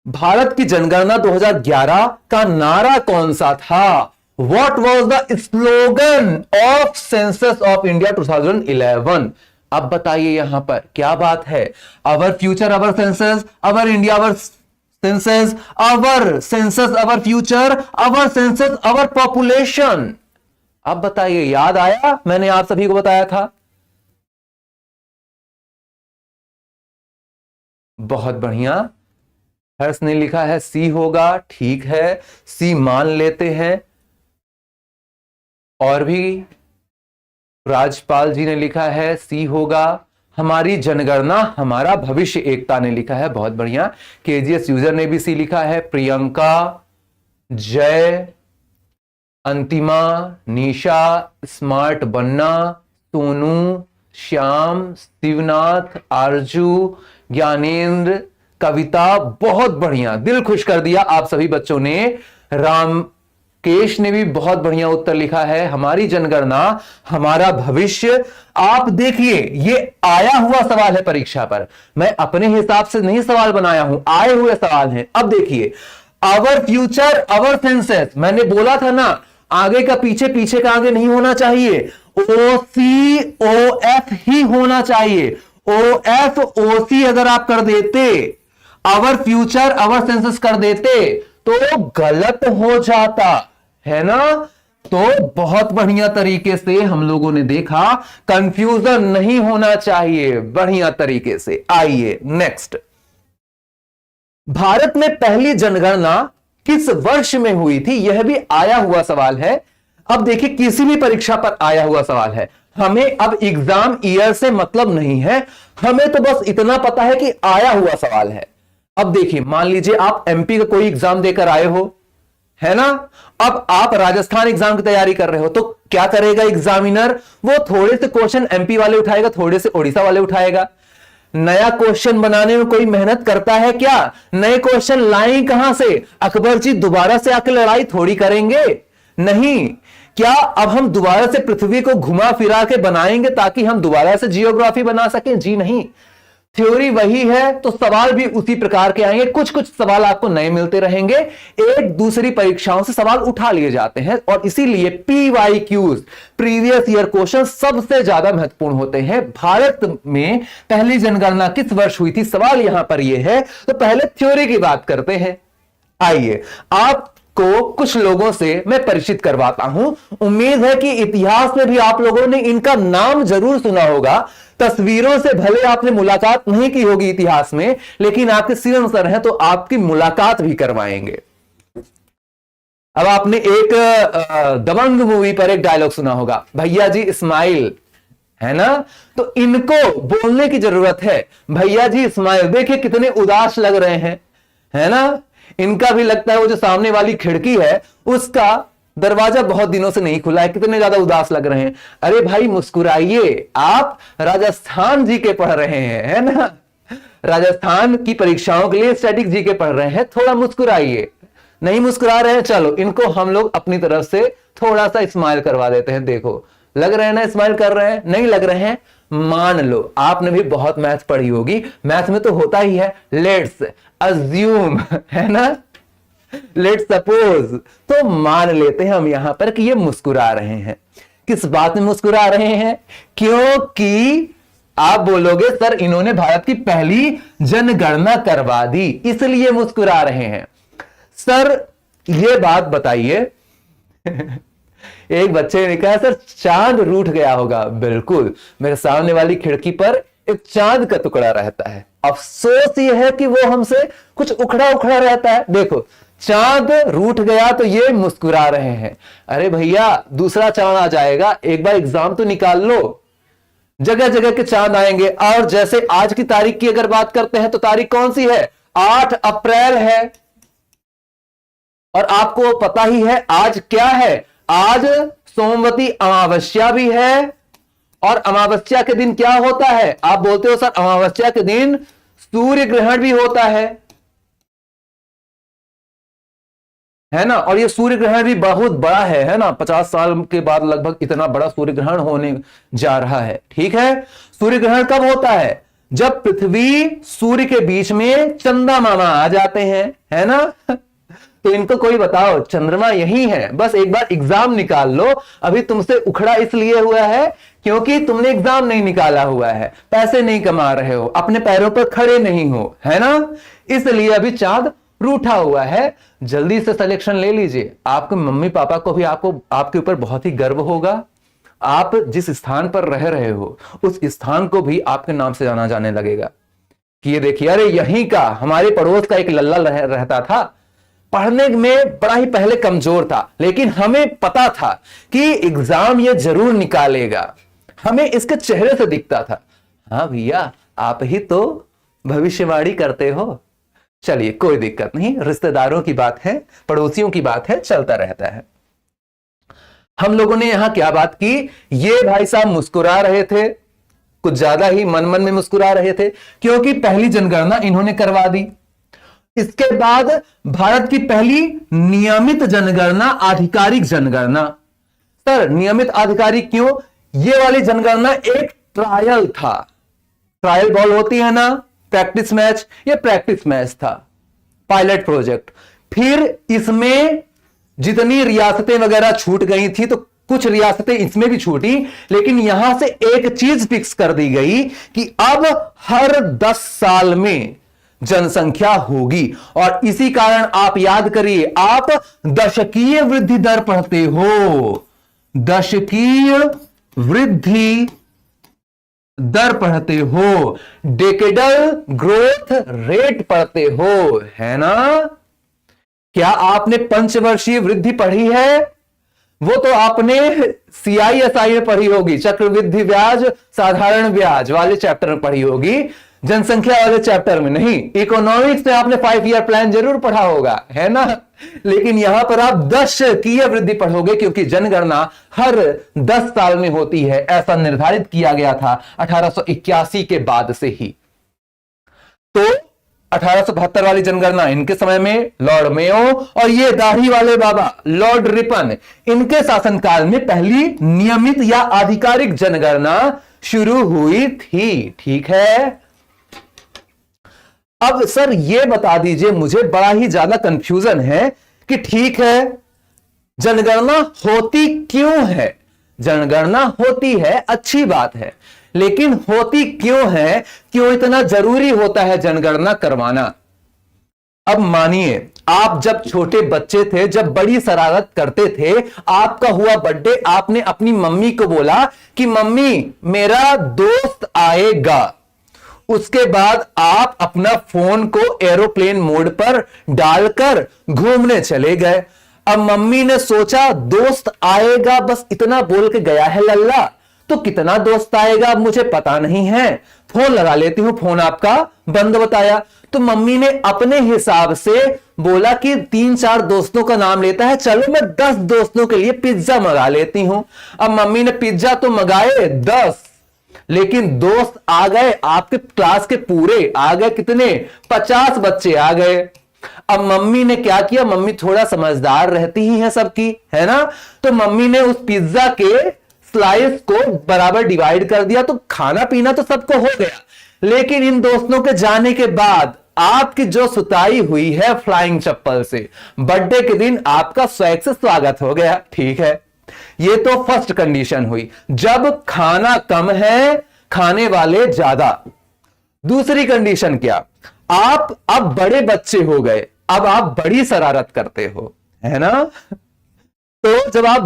भारत की जनगणना 2011 का नारा कौन सा था? What was the slogan of Census of India 2011? अब बताइए यहां पर क्या बात है। Our future, our census, our India, our census, our census, our future, our census, our population। अब बताइए, याद आया? मैंने आप सभी को बताया था। बहुत बढ़िया, हर्ष ने लिखा है सी होगा, ठीक है, सी मान लेते हैं। और भी राजपाल जी ने लिखा है सी होगा। हमारी जनगणना हमारा भविष्य, एकता ने लिखा है, बहुत बढ़िया। केजीएस यूजर ने भी सी लिखा है। प्रियंका, जय, अंतिमा, निशा, स्मार्ट बन्ना, सोनू, श्याम, शिवनाथ, आरजू, ज्ञानेंद्र, कविता, बहुत बढ़िया, दिल खुश कर दिया आप सभी बच्चों ने। रामकेश ने भी बहुत बढ़िया उत्तर लिखा है, हमारी जनगणना हमारा भविष्य। आप देखिए ये आया हुआ सवाल है परीक्षा पर, मैं अपने हिसाब से नहीं सवाल बनाया हूं, आए हुए सवाल हैं। अब देखिए, आवर फ्यूचर आवर सेंसेस, मैंने बोला था ना आगे का पीछे, पीछे का आगे नहीं होना चाहिए, OCOF ही होना चाहिए। OF OC अगर आप कर देते, आवर फ्यूचर आवर सेंसस कर देते तो गलत हो जाता, है ना। तो बहुत बढ़िया तरीके से हम लोगों ने देखा, कंफ्यूजन नहीं होना चाहिए, बढ़िया तरीके से। आइए नेक्स्ट, भारत में पहली जनगणना किस वर्ष में हुई थी, यह भी आया हुआ सवाल है। अब देखिए किसी भी परीक्षा पर आया हुआ सवाल है, हमें अब एग्जाम ईयर से मतलब नहीं है, हमें तो बस इतना पता है कि आया हुआ सवाल है। अब देखिए, मान लीजिए आप एमपी का कोई एग्जाम देकर आए हो, है ना, अब आप राजस्थान एग्जाम की तैयारी कर रहे हो, तो क्या करेगा एग्जामिनर, वो थोड़े से क्वेश्चन एमपी वाले उठाएगा, थोड़े से ओडिशा वाले उठाएगा। नया क्वेश्चन बनाने में कोई मेहनत करता है क्या? नए क्वेश्चन लाएं कहां से? अकबर जी दोबारा से आकर लड़ाई थोड़ी करेंगे, नहीं। क्या अब हम दोबारा से पृथ्वी को घुमा फिरा के बनाएंगे ताकि हम दोबारा से जियोग्राफी बना सकें? जी नहीं, थ्योरी वही है तो सवाल भी उसी प्रकार के आएंगे। कुछ कुछ सवाल आपको नए मिलते रहेंगे, एक दूसरी परीक्षाओं से सवाल उठा लिए जाते हैं, और इसीलिए PYQs, प्रीवियस ईयर क्वेश्चन, सबसे ज्यादा महत्वपूर्ण होते हैं। भारत में पहली जनगणना किस वर्ष हुई थी, सवाल यहां पर यह है। तो पहले थ्योरी की बात करते हैं। आइए, आप को कुछ लोगों से मैं परिचित करवाता हूं। उम्मीद है कि इतिहास में भी आप लोगों ने इनका नाम जरूर सुना होगा। तस्वीरों से भले आपने मुलाकात नहीं की होगी इतिहास में, लेकिन आपके सीएम सर हैं तो आपकी मुलाकात भी करवाएंगे। अब आपने एक दबंग मूवी पर एक डायलॉग सुना होगा, भैया जी स्माइल, है ना? तो इनको बोलने की जरूरत है, भैया जी स्माइल। देखिए कितने उदास लग रहे हैं, है ना? इनका भी लगता है वो जो सामने वाली खिड़की है उसका दरवाजा बहुत दिनों से नहीं खुला है, कितने ज्यादा उदास लग रहे हैं। अरे भाई मुस्कुराइए, आप राजस्थान जीके पढ़ रहे हैं, है ना? राजस्थान की परीक्षाओं के लिए स्टैटिक जीके पढ़ रहे हैं, थोड़ा मुस्कुराइए। नहीं मुस्कुरा रहे हैं, चलो इनको हम लोग अपनी तरफ से थोड़ा सा स्माइल करवा देते हैं। देखो लग रहे हैं ना स्माइल कर रहे हैं? नहीं लग रहे हैं? मान लो आपने भी बहुत मैथ पढ़ी होगी, मैथ में तो होता ही है लेट्स अज्यूम, है ना, लेट्स सपोज। तो मान लेते हैं हम यहां पर कि ये मुस्कुरा रहे हैं। किस बात में मुस्कुरा रहे हैं? क्योंकि आप बोलोगे सर इन्होंने भारत की पहली जनगणना करवा दी इसलिए मुस्कुरा रहे हैं। सर ये बात बताइए एक बच्चे ने कहा सर चांद रूठ गया होगा। बिल्कुल, मेरे सामने वाली खिड़की पर एक चांद का टुकड़ा रहता है, अफसोस यह है कि वो हमसे कुछ उखड़ा उखड़ा रहता है। देखो चांद रूठ गया तो ये मुस्कुरा रहे हैं। अरे भैया दूसरा चांद आ जाएगा, एक बार एग्जाम तो निकाल लो, जगह जगह के चांद आएंगे। और जैसे आज की तारीख की अगर बात करते हैं तो तारीख कौन सी है? 8 अप्रैल है। और आपको पता ही है आज क्या है? आज सोमवती अमावस्या भी है। और अमावस्या के दिन क्या होता है? आप बोलते हो सर अमावस्या के दिन सूर्य ग्रहण भी होता है ना? और ये सूर्य ग्रहण भी बहुत बड़ा है ना? 50 साल के बाद लगभग इतना बड़ा सूर्य ग्रहण होने जा रहा है। ठीक है, सूर्य ग्रहण कब होता है? जब पृथ्वी सूर्य के बीच में चंदा मामा आ जाते हैं, है ना? तो इनको कोई बताओ चंद्रमा यही है। बस एक बार एग्जाम निकाल लो। अभी तुमसे उखड़ा इसलिए हुआ है क्योंकि तुमने एग्जाम नहीं निकाला हुआ है, पैसे नहीं कमा रहे हो, अपने पैरों पर खड़े नहीं हो, है ना? इसलिए अभी चांद रूठा हुआ है। जल्दी से सिलेक्शन ले लीजिए। आपके मम्मी पापा को भी आपके ऊपर बहुत ही गर्व होगा। आप जिस स्थान पर रह रहे हो उस स्थान को भी आपके नाम से जाना जाने लगेगा कि ये देखिए अरे यहीं का हमारे पड़ोस का एक लल्ला रहता था, पढ़ने में बड़ा ही पहले कमजोर था, लेकिन हमें पता था कि एग्जाम ये जरूर निकालेगा, हमें इसके चेहरे से दिखता था। हाँ भैया आप ही तो भविष्यवाणी करते हो। चलिए कोई दिक्कत नहीं, रिश्तेदारों की बात है, पड़ोसियों की बात है, चलता रहता है। हम लोगों ने यहां क्या बात की? ये भाई साहब मुस्कुरा रहे थे, कुछ ज्यादा ही मन मन में मुस्कुरा रहे थे क्योंकि पहली जनगणना इन्होंने करवा दी। इसके बाद भारत की पहली नियमित जनगणना, आधिकारिक जनगणना। सर नियमित आधिकारिक क्यों? ये वाली जनगणना एक ट्रायल था। ट्रायल बॉल होती है ना, प्रैक्टिस मैच, ये प्रैक्टिस मैच था, पायलट प्रोजेक्ट। फिर इसमें जितनी रियासतें वगैरह छूट गई थी तो कुछ रियासतें इसमें भी छूटी, लेकिन यहां से एक चीज फिक्स कर दी गई कि अब हर 10 साल में जनसंख्या होगी। और इसी कारण आप याद करिए, आप दशकीय वृद्धि दर पढ़ते हो, दशकीय वृद्धि दर पढ़ते हो, डेकेडल ग्रोथ रेट पढ़ते हो, है ना? क्या आपने पंचवर्षीय वृद्धि पढ़ी है? वो तो आपने CISI में पढ़ी होगी, चक्रवृद्धि ब्याज, साधारण ब्याज वाले चैप्टर में पढ़ी होगी, जनसंख्या वाले चैप्टर में नहीं। इकोनॉमिक्स में आपने 5 ईयर प्लान जरूर पढ़ा होगा, है ना? लेकिन यहां पर आप दशकीय वृद्धि पढ़ोगे क्योंकि जनगणना हर 10 साल में होती है, ऐसा निर्धारित किया गया था 1881 के बाद से ही। तो 1872 वाली जनगणना इनके समय में लॉर्ड मेयो, और ये दाढ़ी वाले बाबा लॉर्ड रिपन, इनके शासनकाल में पहली नियमित या आधिकारिक जनगणना शुरू हुई थी। ठीक है, अब सर ये बता दीजिए, मुझे बड़ा ही ज्यादा कंफ्यूजन है कि ठीक है जनगणना होती क्यों है? जनगणना होती है, अच्छी बात है, लेकिन होती क्यों है? क्यों इतना जरूरी होता है जनगणना करवाना? अब मानिए आप जब छोटे बच्चे थे, जब बड़ी शरारत करते थे, आपका हुआ बर्थडे, आपने अपनी मम्मी को बोला कि मम्मी मेरा दोस्त आएगा। उसके बाद आप अपना फोन को एरोप्लेन मोड पर डालकर घूमने चले गए। अब मम्मी ने सोचा दोस्त आएगा, बस इतना बोल के गया है लल्ला, तो कितना दोस्त आएगा अब मुझे पता नहीं है, फोन लगा लेती हूं, फोन आपका बंद बताया। तो मम्मी ने अपने हिसाब से बोला कि 3-4 दोस्तों का नाम लेता है, चलो मैं 10 दोस्तों के लिए पिज्जा मंगा लेती हूं। अब मम्मी ने पिज्जा तो मंगाए 10, लेकिन दोस्त आ गए आपके क्लास के पूरे, आ गए कितने, 50 बच्चे आ गए। अब मम्मी ने क्या किया, मम्मी थोड़ा समझदार रहती ही है सबकी, है ना, तो मम्मी ने उस पिज्जा के स्लाइस को बराबर डिवाइड कर दिया, तो खाना पीना तो सबको हो गया। लेकिन इन दोस्तों के जाने के बाद आपकी जो सुताई हुई है फ्लाइंग चप्पल से, बर्थडे के दिन आपका स्वैग से स्वागत हो गया। ठीक है, ये तो फर्स्ट कंडीशन हुई, जब खाना कम है, खाने वाले ज्यादा। दूसरी कंडीशन क्या, आप अब बड़े बच्चे हो गए, अब आप बड़ी शरारत करते हो, है ना। तो जब आप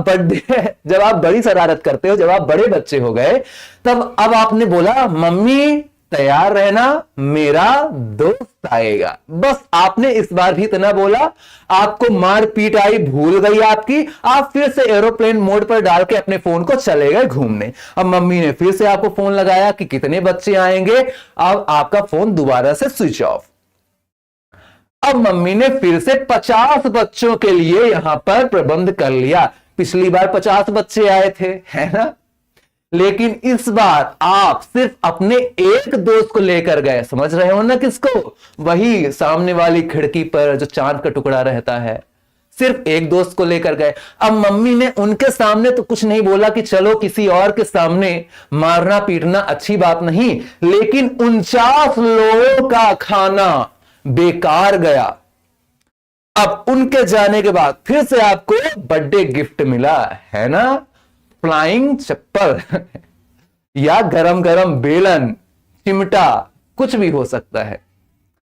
बड़ी शरारत करते हो, जब आप बड़े बच्चे हो गए, तब अब आपने बोला मम्मी तैयार रहना, मेरा दोस्त आएगा। बस आपने इस बार भी इतना बोला, आपको मार पीट आई, भूल गई आपकी, आप फिर से एरोप्लेन मोड पर डाल के अपने फोन को चले गए घूमने। अब मम्मी ने फिर से आपको फोन लगाया कि कितने बच्चे आएंगे, अब आपका फोन दोबारा से स्विच ऑफ। अब मम्मी ने फिर से 50 बच्चों के लिए यहां पर प्रबंध कर लिया। पिछली बार 50 बच्चे आए थे, है ना, लेकिन इस बार आप सिर्फ अपने एक दोस्त को लेकर गए। समझ रहे हो ना किसको, वही सामने वाली खिड़की पर जो चांद का टुकड़ा रहता है, सिर्फ एक दोस्त को लेकर गए। अब मम्मी ने उनके सामने तो कुछ नहीं बोला कि चलो किसी और के सामने मारना पीटना अच्छी बात नहीं, लेकिन 49 लोगों का खाना बेकार गया। अब उनके जाने के बाद फिर से आपको बर्थडे गिफ्ट मिला, है ना, फ्लाइंग चप्पल या गरम गरम बेलन, चिमटा, कुछ भी हो सकता है,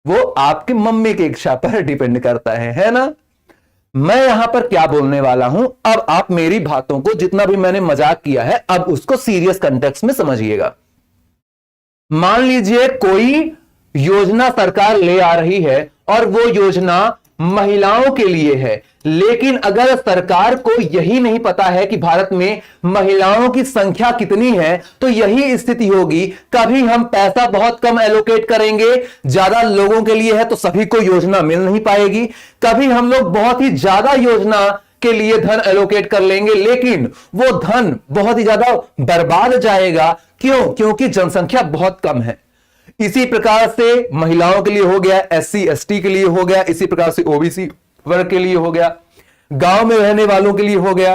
वो आपकी मम्मी की इच्छा पर डिपेंड करता है ना। मैं यहां पर क्या बोलने वाला हूं, अब आप मेरी बातों को, जितना भी मैंने मजाक किया है, अब उसको सीरियस कंटेक्स्ट में समझिएगा। मान लीजिए कोई योजना सरकार ले आ रही है और वो योजना महिलाओं के लिए है, लेकिन अगर सरकार को यही नहीं पता है कि भारत में महिलाओं की संख्या कितनी है, तो यही स्थिति होगी। कभी हम पैसा बहुत कम एलोकेट करेंगे, ज्यादा लोगों के लिए है तो सभी को योजना मिल नहीं पाएगी। कभी हम लोग बहुत ही ज्यादा योजना के लिए धन एलोकेट कर लेंगे, लेकिन वो धन बहुत ही ज्यादा बर्बाद जाएगा। क्यों? क्योंकि जनसंख्या बहुत कम है। इसी प्रकार से महिलाओं के लिए हो गया, SC ST के लिए हो गया, इसी प्रकार से OBC वर्ग के लिए हो गया, गांव में रहने वालों के लिए हो गया,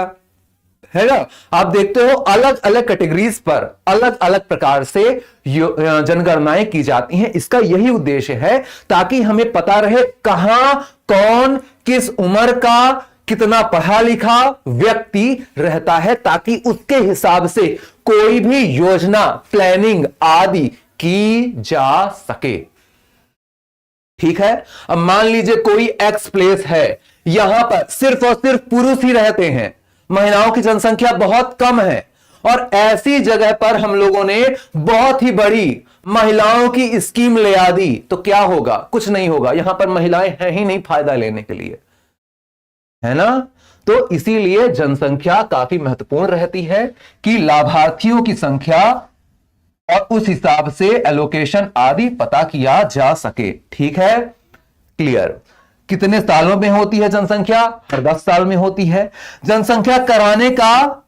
है ना। आप देखते हो अलग अलग कैटेगरीज पर अलग अलग प्रकार से जनगणनाएं की जाती हैं। इसका यही उद्देश्य है ताकि हमें पता रहे कहां कौन किस उम्र का कितना पढ़ा लिखा व्यक्ति रहता है, ताकि उसके हिसाब से कोई भी योजना प्लानिंग आदि की जा सके। ठीक है, अब मान लीजिए कोई एक्स प्लेस है, यहां पर सिर्फ और सिर्फ पुरुष ही रहते हैं, महिलाओं की जनसंख्या बहुत कम है, और ऐसी जगह पर हम लोगों ने बहुत ही बड़ी महिलाओं की स्कीम ले आ दी, तो क्या होगा? कुछ नहीं होगा। यहां पर महिलाएं हैं ही नहीं फायदा लेने के लिए, है ना। तो इसीलिए जनसंख्या काफी महत्वपूर्ण रहती है कि लाभार्थियों की संख्या और उस हिसाब से एलोकेशन आदि पता किया जा सके। ठीक है, क्लियर। कितने सालों में होती है जनसंख्या? हर 10 साल में होती है। जनसंख्या कराने का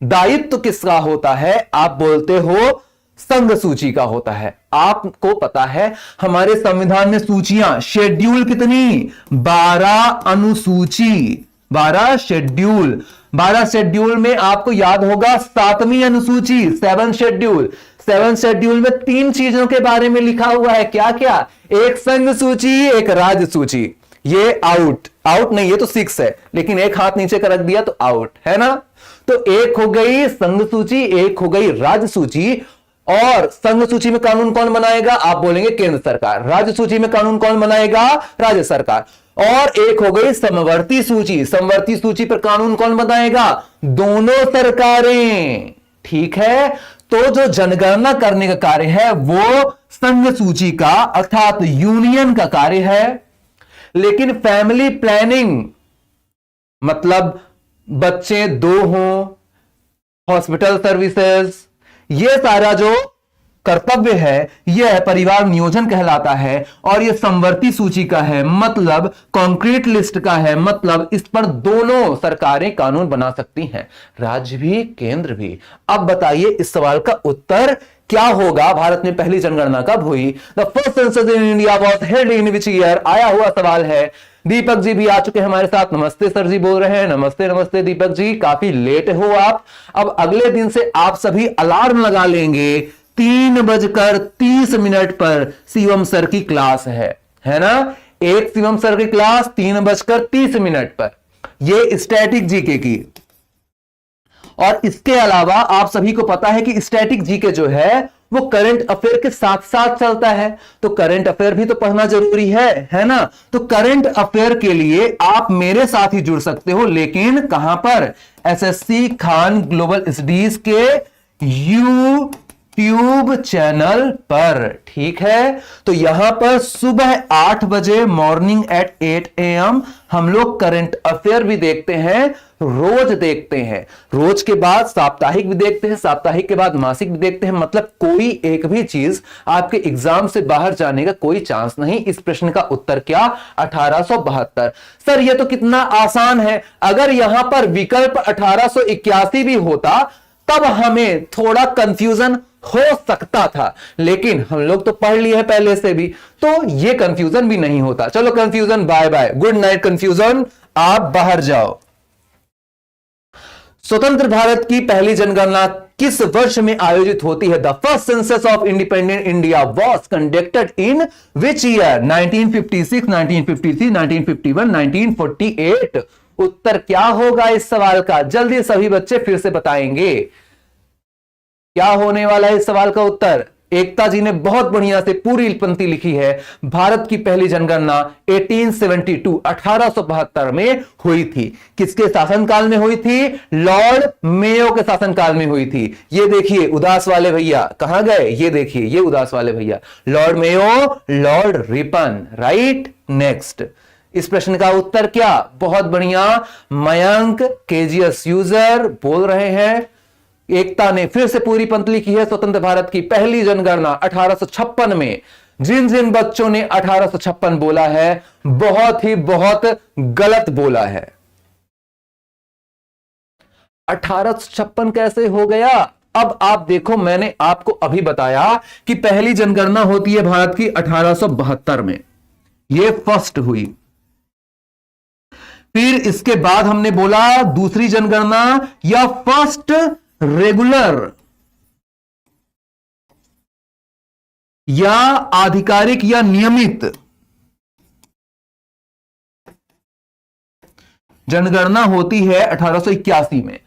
दायित्व किसका होता है? आप बोलते हो संघ सूची का होता है। आपको पता है हमारे संविधान में सूचियां, शेड्यूल कितनी? 12 अनुसूची, 12 शेड्यूल। 12 शेड्यूल में आपको याद होगा 7वीं अनुसूची, 7 शेड्यूल। 7 शेड्यूल में 3 चीजों के बारे में लिखा हुआ है। क्या क्या? एक संघ सूची, एक राज्य सूची। ये आउट नहीं, ये तो 6 है, लेकिन एक हाथ नीचे का रख दिया तो आउट, है ना। तो एक हो गई संघ सूची, एक हो गई राज्य सूची। और संघ सूची में कानून कौन बनाएगा? आप बोलेंगे केंद्र सरकार। राज्य सूची में कानून कौन बनाएगा? राज्य सरकार। और एक हो गई समवर्ती सूची। समवर्ती सूची पर कानून कौन बनाएगा? दोनों सरकारें। ठीक है, तो जो जनगणना करने का कार्य है वो संघ सूची का अर्थात यूनियन का कार्य है। लेकिन फैमिली प्लानिंग मतलब बच्चे 2 हों, हॉस्पिटल सर्विसेज, ये सारा जो कर्तव्य है यह परिवार नियोजन कहलाता है और यह समवर्ती सूची का है, मतलब कॉन्क्रीट लिस्ट का है, मतलब इस पर दोनों सरकारें कानून बना सकती हैं, राज्य भी केंद्र भी। अब बताइए इस सवाल का उत्तर क्या होगा? भारत में पहली जनगणना कब हुई? The first census in India was held in which year? आया हुआ सवाल है। दीपक जी भी आ चुके हैं हमारे साथ। नमस्ते सर जी बोल रहे हैं। नमस्ते नमस्ते दीपक जी, काफी लेट हो आप। अब अगले दिन से आप सभी अलार्म लगा लेंगे, 3:30 पर शिवम सर की क्लास है ना? एक शिवम सर की क्लास 3:30 पर, ये स्टैटिक जीके की। और इसके अलावा आप सभी को पता है कि स्टैटिक जीके जो है वो करंट अफेयर के साथ साथ चलता है, तो करंट अफेयर भी तो पढ़ना जरूरी है ना? तो करंट अफेयर के लिए आप मेरे साथ ही जुड़ सकते हो, लेकिन कहां पर? एसएससी खान ग्लोबल स्टडीज के यूट्यूब चैनल पर। ठीक है, तो यहां पर सुबह 8 बजे मॉर्निंग एट 8 AM हम लोग करंट अफेयर भी देखते हैं, रोज देखते हैं। रोज के बाद साप्ताहिक भी देखते हैं, साप्ताहिक के बाद मासिक भी देखते हैं। मतलब कोई एक भी चीज आपके एग्जाम से बाहर जाने का कोई चांस नहीं। इस प्रश्न का उत्तर क्या? 1872। सर ये तो कितना आसान है। अगर यहां पर विकल्प 1881 भी होता तब हमें थोड़ा कंफ्यूजन हो सकता था, लेकिन हम लोग तो पढ़ लिए हैं पहले से भी, तो ये कंफ्यूजन भी नहीं होता। चलो confusion bye bye, good night confusion, आप बाहर जाओ। स्वतंत्र भारत की पहली जनगणना किस वर्ष में आयोजित होती है? The first census of independent India was conducted in which year? 1956, 1953, 1951, 1948। उत्तर क्या होगा इस सवाल का? जल्दी सभी बच्चे फिर से बताएंगे क्या होने वाला है इस सवाल का उत्तर। एकता जी ने बहुत बढ़िया से पूरी पंक्ति लिखी है। भारत की पहली जनगणना 1872 1872 में हुई थी। किसके शासनकाल में हुई थी? लॉर्ड मेयो के शासनकाल में हुई थी। ये देखिए उदास वाले भैया कहां गए? ये देखिए ये उदास वाले भैया, Lord Mayo, Lord Ripon. Right, next. इस प्रश्न का उत्तर क्या? बहुत बढ़िया, मयंक केजीएस यूजर बोल रहे हैं। एकता ने फिर से पूरी पंक्ति लिखी है। स्वतंत्र भारत की पहली जनगणना 1856 में। जिन जिन बच्चों ने 1856 बोला है बहुत गलत बोला है। 1856 कैसे हो गया? अब आप देखो, मैंने आपको अभी बताया कि पहली जनगणना होती है भारत की 1872 में, यह फर्स्ट हुई। फिर इसके बाद हमने बोला दूसरी जनगणना या फर्स्ट रेगुलर या आधिकारिक या नियमित जनगणना होती है 1881 में।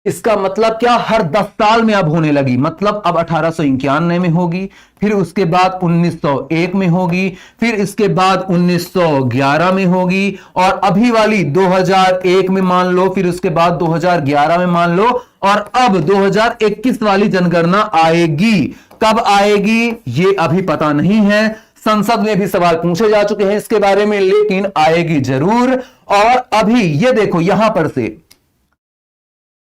इसका मतलब क्या? हर 10 साल में अब होने लगी। मतलब अब 1891 में होगी, फिर उसके बाद 1901 में होगी, फिर इसके बाद 1911 में होगी, और अभी वाली 2001 में मान लो, फिर उसके बाद 2011 में मान लो, और अब 2021 वाली जनगणना आएगी। कब आएगी ये अभी पता नहीं है। संसद में भी सवाल पूछे जा चुके हैं इसके बारे में, लेकिन आएगी जरूर। और अभी ये देखो, यहां पर से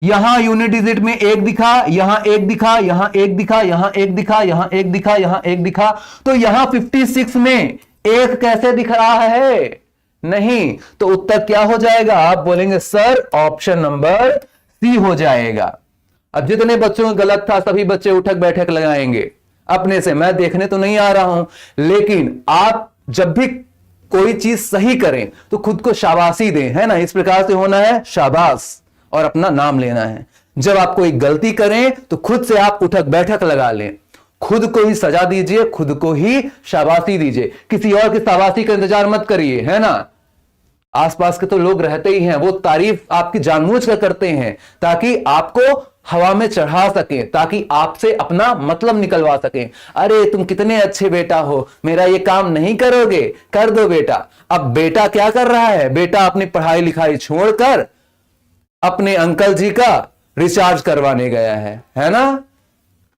यहां यूनिट डिजिट में 1 दिखा, यहां 1 दिखा, यहां 1 दिखा, यहां 1 दिखा, यहां 1 दिखा, यहां 1 दिखा, तो यहां 56 में 1 कैसे दिख रहा है? नहीं, तो उत्तर क्या हो जाएगा? आप बोलेंगे सर ऑप्शन नंबर सी हो जाएगा। अब जितने बच्चों का गलत था सभी बच्चे उठक बैठक लगाएंगे अपने से। मैं देखने तो नहीं आ रहा हूं, लेकिन आप जब भी कोई चीज सही करें तो खुद को शाबाशी दें, है ना? इस प्रकार से होना है, शाबाश, और अपना नाम लेना है। जब आप कोई गलती करें तो खुद से आप उठक बैठक लगा लें, खुद को ही सजा दीजिए, खुद को ही शाबाशी दीजिए, किसी और की शाबाशी का इंतजार मत करिए, है ना? आसपास के तो लोग रहते ही हैं, वो तारीफ आपकी जानबूझ कर करते हैं ताकि आपको हवा में चढ़ा सके, ताकि आपसे अपना मतलब निकलवा सके। अरे तुम कितने अच्छे बेटा हो, मेरा ये काम नहीं करोगे, कर दो बेटा। अब बेटा क्या कर रहा है, बेटा अपनी पढ़ाई लिखाई छोड़कर अपने अंकल जी का रिचार्ज करवाने गया है ना।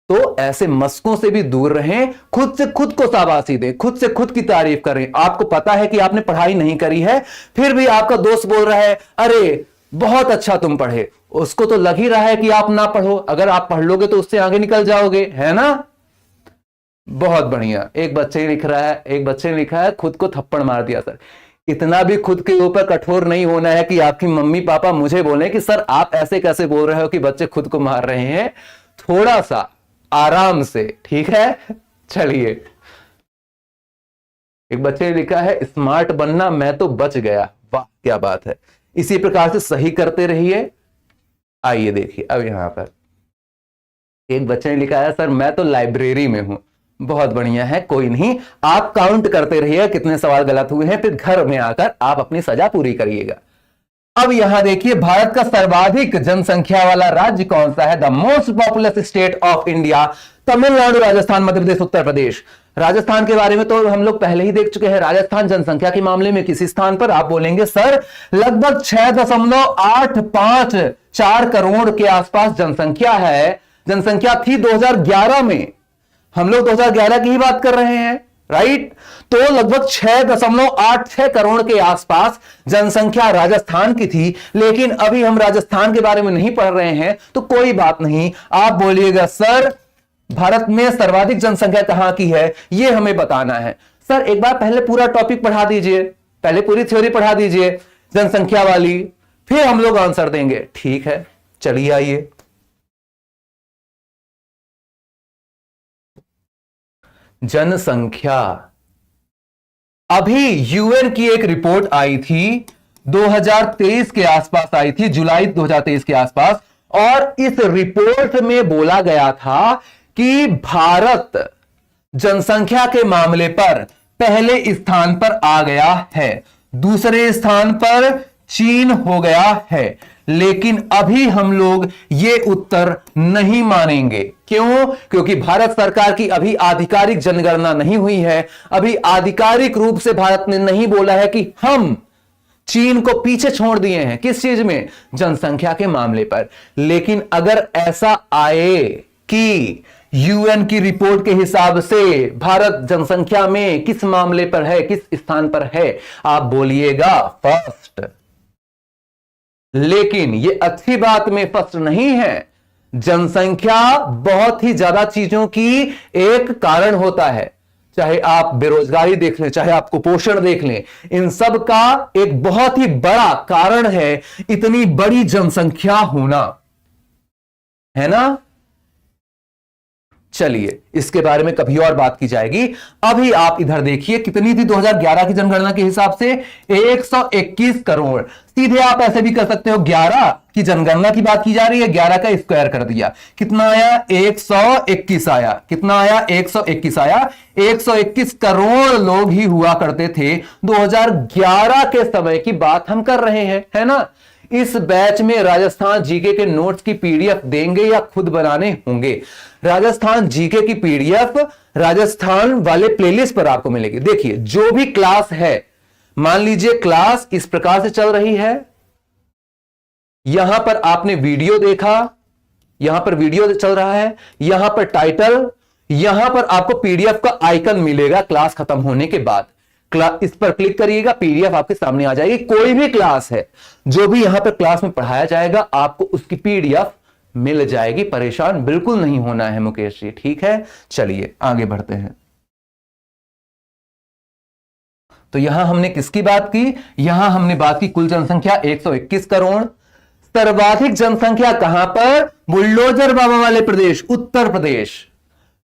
तो ऐसे मस्कों से भी दूर रहें, खुद से खुद को शाबाशी दें, खुद से खुद की तारीफ करें। आपको पता है कि आपने पढ़ाई नहीं करी है, फिर भी आपका दोस्त बोल रहा है अरे बहुत अच्छा तुम पढ़े, उसको तो लग ही रहा है कि आप ना पढ़ो। अगर आप पढ़ लोगे तो उससे आगे निकल जाओगे, है ना। बहुत बढ़िया। एक बच्चे ने लिखा है खुद को थप्पड़ मार दिया सर। इतना भी खुद के ऊपर कठोर नहीं होना है कि आपकी मम्मी पापा मुझे बोले कि सर आप ऐसे कैसे बोल रहे हो कि बच्चे खुद को मार रहे हैं। थोड़ा सा आराम से, ठीक है। चलिए, एक बच्चे ने लिखा है स्मार्ट बनना, मैं तो बच गया। वाह क्या बात है। इसी प्रकार से सही करते रहिए। आइए देखिए, अब यहां पर एक बच्चे ने लिखा है सर मैं तो लाइब्रेरी में हूं। बहुत बढ़िया है, कोई नहीं, आप काउंट करते रहिए कितने सवाल गलत हुए हैं, फिर घर में आकर आप अपनी सजा पूरी करिएगा। अब यहां देखिए, भारत का सर्वाधिक जनसंख्या वाला राज्य कौन सा है? The most populous state of India, Tamil Nadu, Rajasthan, Madhya Pradesh, Uttar Pradesh. Rajasthan के बारे में तो हम लोग पहले ही देख चुके हैं। राजस्थान जनसंख्या के मामले में किसी स्थान पर? आप बोलेंगे सर लगभग 6.854 करोड़ के आसपास जनसंख्या है। जनसंख्या थी 2011 में, हम लोग 2011 की ही बात कर रहे हैं, राइट। तो लगभग 6.86 करोड़ के आसपास जनसंख्या राजस्थान की थी। लेकिन अभी हम राजस्थान के बारे में नहीं पढ़ रहे हैं, तो कोई बात नहीं। आप बोलिएगा सर भारत में सर्वाधिक जनसंख्या कहां की है, यह हमें बताना है। सर एक बार पहले पूरा टॉपिक पढ़ा दीजिए, पहले पूरी थ्योरी पढ़ा दीजिए जनसंख्या वाली, फिर हम लोग आंसर देंगे। ठीक है, चलिए आइए। जनसंख्या, अभी यूएन की एक रिपोर्ट आई थी 2023 के आसपास आई थी, जुलाई 2023 के आसपास, और इस रिपोर्ट में बोला गया था कि भारत जनसंख्या के मामले पर पहले स्थान पर आ गया है, दूसरे स्थान पर चीन हो गया है। लेकिन अभी हम लोग ये उत्तर नहीं मानेंगे। क्यों? क्योंकि भारत सरकार की अभी आधिकारिक जनगणना नहीं हुई है। अभी आधिकारिक रूप से भारत ने नहीं बोला है कि हम चीन को पीछे छोड़ दिए हैं। किस चीज में? जनसंख्या के मामले पर। लेकिन अगर ऐसा आए कि यूएन की रिपोर्ट के हिसाब से भारत जनसंख्या में किस मामले पर है, किस स्थान पर है, आप बोलिएगा फर्स्ट। लेकिन यह अच्छी बात में फर्स्ट नहीं है। जनसंख्या बहुत ही ज्यादा चीजों की एक कारण होता है। चाहे आप बेरोजगारी देख लें, चाहे आप कुपोषण देख लें, इन सब का एक बहुत ही बड़ा कारण है इतनी बड़ी जनसंख्या होना, है ना। चलिए इसके बारे में कभी और बात की जाएगी। अभी आप इधर देखिए कितनी थी 2011 की जनगणना के हिसाब से? 121 करोड़। सीधे आप ऐसे भी कर सकते हो, 11 की जनगणना की बात की जा रही है, 11 का स्क्वायर कर दिया, कितना आया? 121 आया। कितना आया? 121 आया। 121 करोड़ लोग ही हुआ करते थे 2011 के समय की बात हम कर रहे हैं, है ना। इस बैच में राजस्थान जीके के नोट्स की पीडीएफ देंगे या खुद बनाने होंगे? राजस्थान जीके की पीडीएफ राजस्थान वाले प्लेलिस्ट पर आपको मिलेगी। देखिए जो भी क्लास है, मान लीजिए क्लास इस प्रकार से चल रही है, यहां पर आपने वीडियो देखा, यहां पर वीडियो चल रहा है, यहां पर टाइटल, यहां पर आपको पीडीएफ का आइकन मिलेगा क्लास खत्म होने के बाद। इस पर क्लिक करिएगा, पीडीएफ आपके सामने आ जाएगी। कोई भी क्लास है, जो भी यहां पर क्लास में पढ़ाया जाएगा, आपको उसकी पीडीएफ मिल जाएगी। परेशान बिल्कुल नहीं होना है मुकेश जी, ठीक है। चलिए आगे बढ़ते हैं। तो यहां हमने किसकी बात की? यहां हमने बात की कुल जनसंख्या 121 करोड़। सर्वाधिक जनसंख्या कहां पर? बुलडोजर बाबा वाले प्रदेश, उत्तर प्रदेश।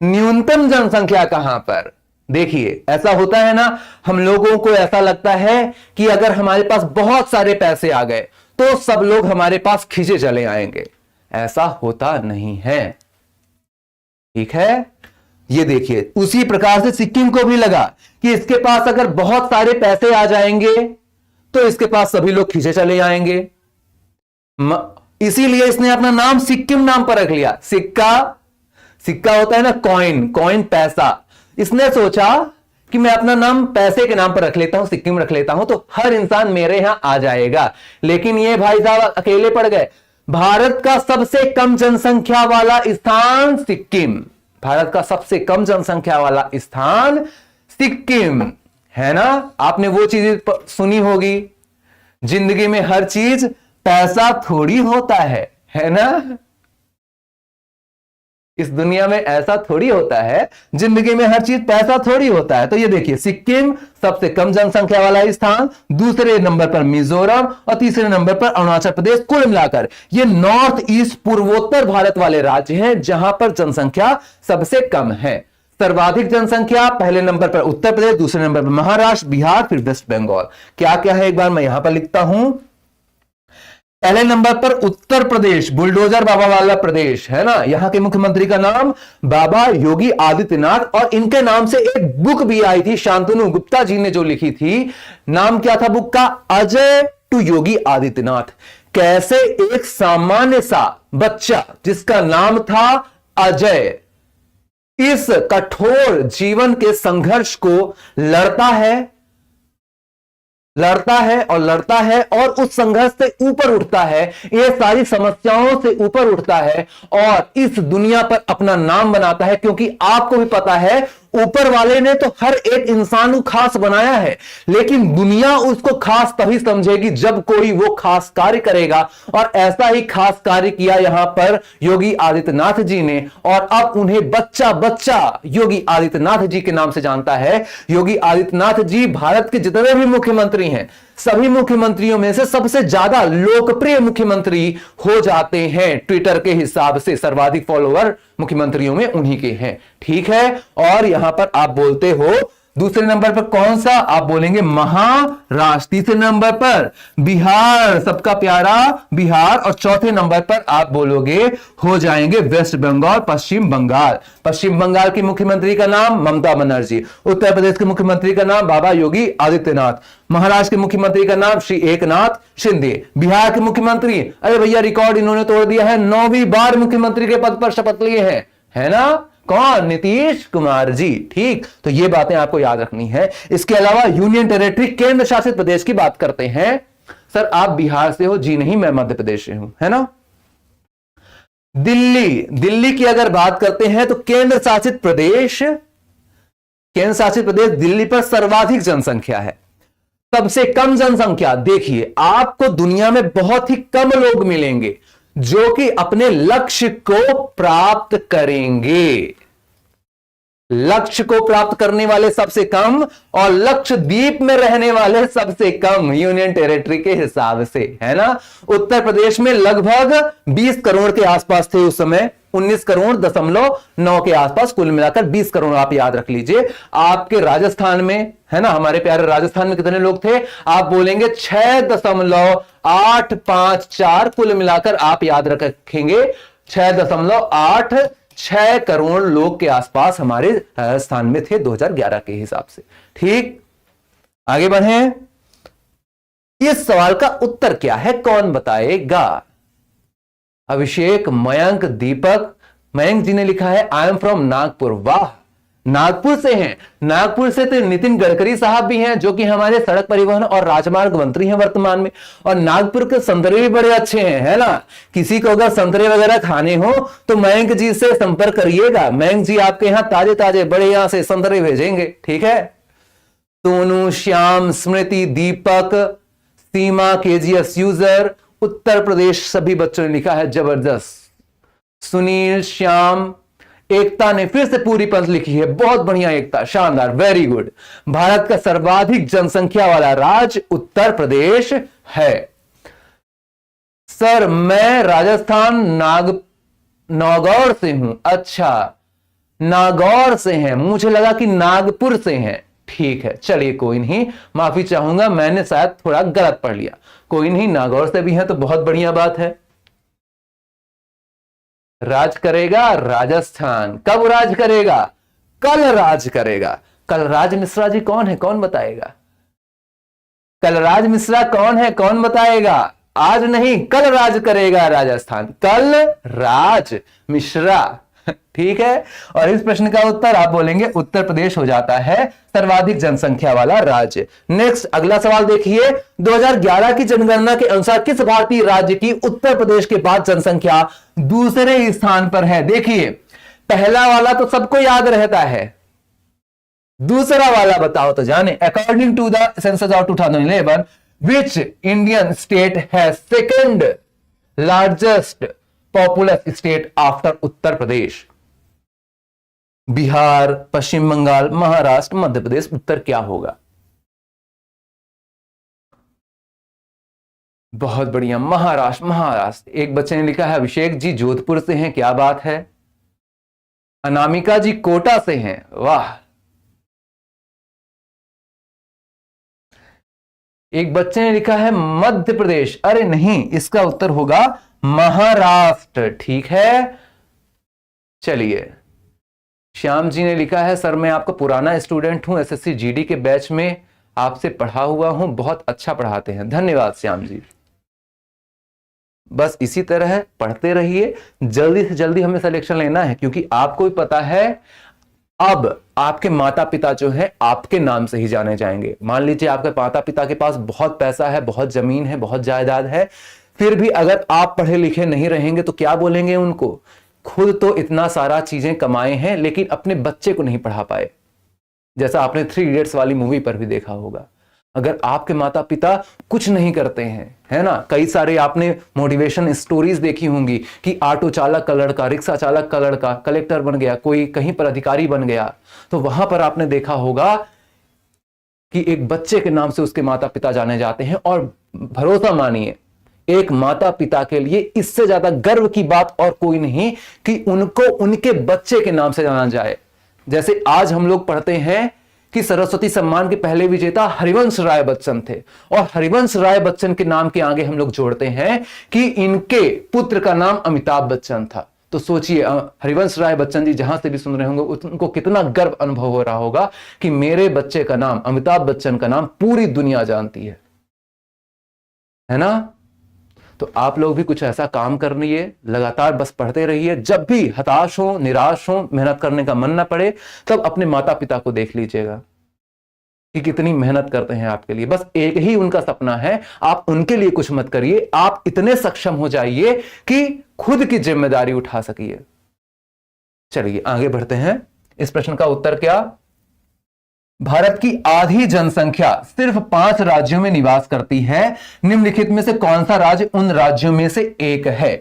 न्यूनतम जनसंख्या कहां पर? देखिए ऐसा होता है ना, हम लोगों को ऐसा लगता है कि अगर हमारे पास बहुत सारे पैसे आ गए तो सब लोग हमारे पास खींचे चले आएंगे। ऐसा होता नहीं है, ठीक है। ये देखिए उसी प्रकार से सिक्किम को भी लगा कि इसके पास अगर बहुत सारे पैसे आ जाएंगे तो इसके पास सभी लोग खींचे चले आएंगे। इसीलिए इसने अपना नाम सिक्किम नाम पर रख लिया। सिक्का, सिक्का होता है ना कॉइन, कॉइन पैसा। इसने सोचा कि मैं अपना नाम पैसे के नाम पर रख लेता हूं, सिक्किम रख लेता हूं, तो हर इंसान मेरे यहां आ जाएगा। लेकिन ये भाई साहब अकेले पड़ गए। भारत का सबसे कम जनसंख्या वाला स्थान सिक्किम, भारत का सबसे कम जनसंख्या वाला स्थान सिक्किम है ना। आपने वो चीज सुनी होगी, जिंदगी में हर चीज पैसा थोड़ी होता है ना। इस दुनिया में ऐसा थोड़ी होता है, जिंदगी में हर चीज पैसा थोड़ी होता है। तो ये देखिए, सिक्किम सबसे कम जनसंख्या वाला स्थान, दूसरे नंबर पर मिजोरम और तीसरे नंबर पर अरुणाचल प्रदेश। कुल मिलाकर ये नॉर्थ ईस्ट पूर्वोत्तर भारत वाले राज्य हैं जहां पर जनसंख्या सबसे कम है। सर्वाधिक जनसंख्या पहले नंबर पर उत्तर प्रदेश, दूसरे नंबर पर महाराष्ट्र, बिहार, फिर वेस्ट बंगाल। क्या क्या है एक बार मैं यहां पर लिखता हूं। पहले नंबर पर उत्तर प्रदेश, बुलडोजर बाबा वाला प्रदेश है ना। यहां के मुख्यमंत्री का नाम बाबा योगी आदित्यनाथ, और इनके नाम से एक बुक भी आई थी, शांतनु गुप्ता जी ने जो लिखी थी। नाम क्या था बुक का? अजय टू योगी आदित्यनाथ। कैसे एक सामान्य सा बच्चा जिसका नाम था अजय, इस कठोर जीवन के संघर्ष को लड़ता है और उस संघर्ष से ऊपर उठता है, ये सारी समस्याओं से ऊपर उठता है और इस दुनिया पर अपना नाम बनाता है। क्योंकि आपको भी पता है, ऊपर वाले ने तो हर एक इंसान को खास बनाया है, लेकिन दुनिया उसको खास तभी समझेगी जब कोई वो खास कार्य करेगा। और ऐसा ही खास कार्य किया यहां पर योगी आदित्यनाथ जी ने, और अब उन्हें बच्चा बच्चा योगी आदित्यनाथ जी के नाम से जानता है। योगी आदित्यनाथ जी भारत के जितने भी मुख्यमंत्री हैं, सभी मुख्यमंत्रियों में से सबसे ज्यादा लोकप्रिय मुख्यमंत्री हो जाते हैं। ट्विटर के हिसाब से सर्वाधिक फॉलोअर मुख्यमंत्रियों में उन्हीं के हैं, ठीक है। और यहां पर आप बोलते हो दूसरे नंबर पर कौन सा? आप बोलेंगे महाराष्ट्र। तीसरे नंबर पर बिहार, सबका प्यारा बिहार। और चौथे नंबर पर आप बोलोगे, हो जाएंगे वेस्ट बंगाल, पश्चिम बंगाल। पश्चिम बंगाल की मुख्यमंत्री का नाम ममता बनर्जी। उत्तर प्रदेश के मुख्यमंत्री का नाम बाबा योगी आदित्यनाथ। महाराष्ट्र के मुख्यमंत्री का नाम श्री एकनाथ शिंदे। बिहार के मुख्यमंत्री, अरे भैया रिकॉर्ड इन्होंने तोड़ दिया है, 9वीं बार मुख्यमंत्री के पद पर शपथ लिए हैं, है ना। कौन? नीतीश कुमार जी, ठीक। तो ये बातें आपको याद रखनी है। इसके अलावा यूनियन टेरिटरी, केंद्र शासित प्रदेश की बात करते हैं। सर आप बिहार से हो? जी नहीं, मैं मध्य प्रदेश से हूं, है ना। दिल्ली, दिल्ली की अगर बात करते हैं तो केंद्र शासित प्रदेश दिल्ली पर सर्वाधिक जनसंख्या है। सबसे कम जनसंख्या, देखिए आपको दुनिया में बहुत ही कम लोग मिलेंगे जो कि अपने लक्ष्य को प्राप्त करेंगे। लक्ष्य को प्राप्त करने वाले सबसे कम और लक्षद्वीप में रहने वाले सबसे कम यूनियन टेरिटरी के हिसाब से, है ना। उत्तर प्रदेश में लगभग 20 करोड़ के आसपास थे उस समय, 19.9 के आसपास, कुल मिलाकर 20 करोड़ आप याद रख लीजिए। आपके राजस्थान में, है ना, हमारे प्यारे राजस्थान में कितने लोग थे? आप बोलेंगे 6.854, कुल मिलाकर आप याद रखेंगे 6.86 करोड़ लोग के आसपास हमारे राजस्थान में थे 2011 के हिसाब से, ठीक। आगे बढ़े। इस सवाल का उत्तर क्या है, कौन बताएगा? अभिषेक, मयंक, दीपक। मयंक जी ने लिखा है आई एम फ्रॉम नागपुर। वाह, नागपुर से हैं। नागपुर से तो नितिन गडकरी साहब भी हैं, जो कि हमारे सड़क परिवहन और राजमार्ग मंत्री हैं वर्तमान में। और नागपुर के संतरे भी बड़े अच्छे हैं, है ना। किसी को अगर संतरे वगैरह खाने हो तो मयंक जी से संपर्क करिएगा। मयंक जी आपके यहां ताजे ताजे बड़े यहां से संतरे भेजेंगे, ठीक है। सोनू, श्याम, स्मृति, दीपक, सीमा, केजीएस यूजर, उत्तर प्रदेश, सभी बच्चों ने लिखा है, जबरदस्त। सुनील, श्याम, एकता ने फिर से पूरी पंक्ति लिखी है, बहुत बढ़िया एकता, शानदार, वेरी गुड। भारत का सर्वाधिक जनसंख्या वाला राज्य उत्तर प्रदेश है। सर मैं राजस्थान नागौर से हूं। अच्छा, नागौर से हैं, मुझे लगा कि नागपुर से हैं। ठीक है, चलिए कोई नहीं, माफी चाहूंगा, मैंने शायद थोड़ा गलत पढ़ लिया। कोई नहीं, नागौर से भी है तो बहुत बढ़िया बात है। राज करेगा राजस्थान। कब राज करेगा? कल राज करेगा। कलराज मिश्रा जी कौन है, कौन बताएगा? कलराज मिश्रा कौन है, कौन बताएगा? आज नहीं, कल राज करेगा राजस्थान, कल राज मिश्रा। ठीक है। और इस प्रश्न का उत्तर आप बोलेंगे उत्तर प्रदेश हो जाता है सर्वाधिक जनसंख्या वाला राज्य। नेक्स्ट अगला सवाल देखिए, 2011 की जनगणना के अनुसार किस भारतीय राज्य की उत्तर प्रदेश के बाद जनसंख्या दूसरे स्थान पर है? देखिए, पहला वाला तो सबको याद रहता है, दूसरा वाला बताओ तो जाने। According to the census of 2011, which Indian state has second largest populous state after Uttar Pradesh? Bihar, पश्चिम बंगाल, महाराष्ट्र, मध्य प्रदेश। उत्तर क्या होगा? बहुत बढ़िया, महाराष्ट्र। महाराष्ट्र। एक बच्चे ने लिखा है अभिषेक जी जोधपुर से हैं, क्या बात है। अनामिका जी कोटा से हैं, वाह। एक बच्चे ने लिखा है मध्य प्रदेश, अरे नहीं, इसका उत्तर होगा महाराष्ट्र। ठीक है, चलिए। श्याम जी ने लिखा है सर मैं आपका पुराना स्टूडेंट हूं, एसएससी जीडी के बैच में आपसे पढ़ा हुआ हूं, बहुत अच्छा पढ़ाते हैं। धन्यवाद श्याम जी। बस इसी तरह पढ़ते रहिए, जल्दी से जल्दी हमें सिलेक्शन लेना है, क्योंकि आपको भी पता है अब आपके माता पिता जो है आपके नाम से ही जाने जाएंगे। मान लीजिए आपके माता पिता के पास बहुत पैसा है, बहुत जमीन है, बहुत जायदाद है, फिर भी अगर आप पढ़े लिखे नहीं रहेंगे तो क्या बोलेंगे उनको? खुद तो इतना सारा चीजें कमाए हैं लेकिन अपने बच्चे को नहीं पढ़ा पाए, जैसा आपने 3 इडियट्स वाली मूवी पर भी देखा होगा। अगर आपके माता पिता कुछ नहीं करते हैं, है ना, कई सारे आपने मोटिवेशन स्टोरीज देखी होंगी कि ऑटो चालक का लड़का, रिक्शा चालक का लड़का कलेक्टर बन गया, कोई कहीं पर अधिकारी बन गया, तो वहां पर आपने देखा होगा कि एक बच्चे के नाम से उसके माता पिता जाने जाते हैं। और भरोसा मानिए, एक माता पिता के लिए इससे ज्यादा गर्व की बात और कोई नहीं कि उनको उनके बच्चे के नाम से जाना जाए। जैसे आज हम लोग पढ़ते हैं कि सरस्वती सम्मान के पहले विजेता हरिवंश राय बच्चन थे, और हरिवंश राय बच्चन के नाम के आगे हम लोग जोड़ते हैं कि इनके पुत्र का नाम अमिताभ बच्चन था। तो सोचिए, हरिवंश राय बच्चन जी जहां से भी सुन रहे होंगे उनको कितना गर्व अनुभव हो रहा होगा कि मेरे बच्चे का नाम, अमिताभ बच्चन का नाम पूरी दुनिया जानती है ना। तो आप लोग भी कुछ ऐसा काम कर रहिए, लगातार बस पढ़ते रहिए। जब भी हताश हो, निराश हो, मेहनत करने का मन ना पड़े, तब अपने माता पिता को देख लीजिएगा कि कितनी मेहनत करते हैं आपके लिए। बस एक ही उनका सपना है, आप उनके लिए कुछ मत करिए, आप इतने सक्षम हो जाइए कि खुद की जिम्मेदारी उठा सकिए। चलिए आगे बढ़ते हैं। इस प्रश्न का उत्तर क्या? भारत की आधी जनसंख्या सिर्फ 5 राज्यों में निवास करती है, निम्नलिखित में से कौन सा राज्य उन राज्यों में से एक है?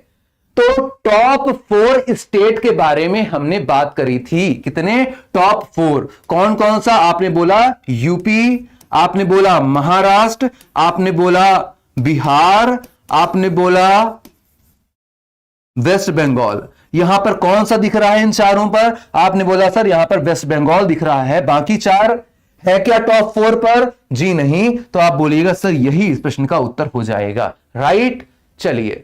तो टॉप 4 स्टेट के बारे में हमने बात करी थी। कितने? टॉप 4। कौन कौन सा? आपने बोला यूपी, आपने बोला महाराष्ट्र, आपने बोला बिहार, आपने बोला वेस्ट बंगाल। यहां पर कौन सा दिख रहा है इन चारों पर? आपने बोला सर यहां पर वेस्ट बंगाल दिख रहा है। बाकी 4 है क्या टॉप 4 पर? जी नहीं। तो आप बोलिएगा सर यही इस प्रश्न का उत्तर हो जाएगा, राइट। चलिए,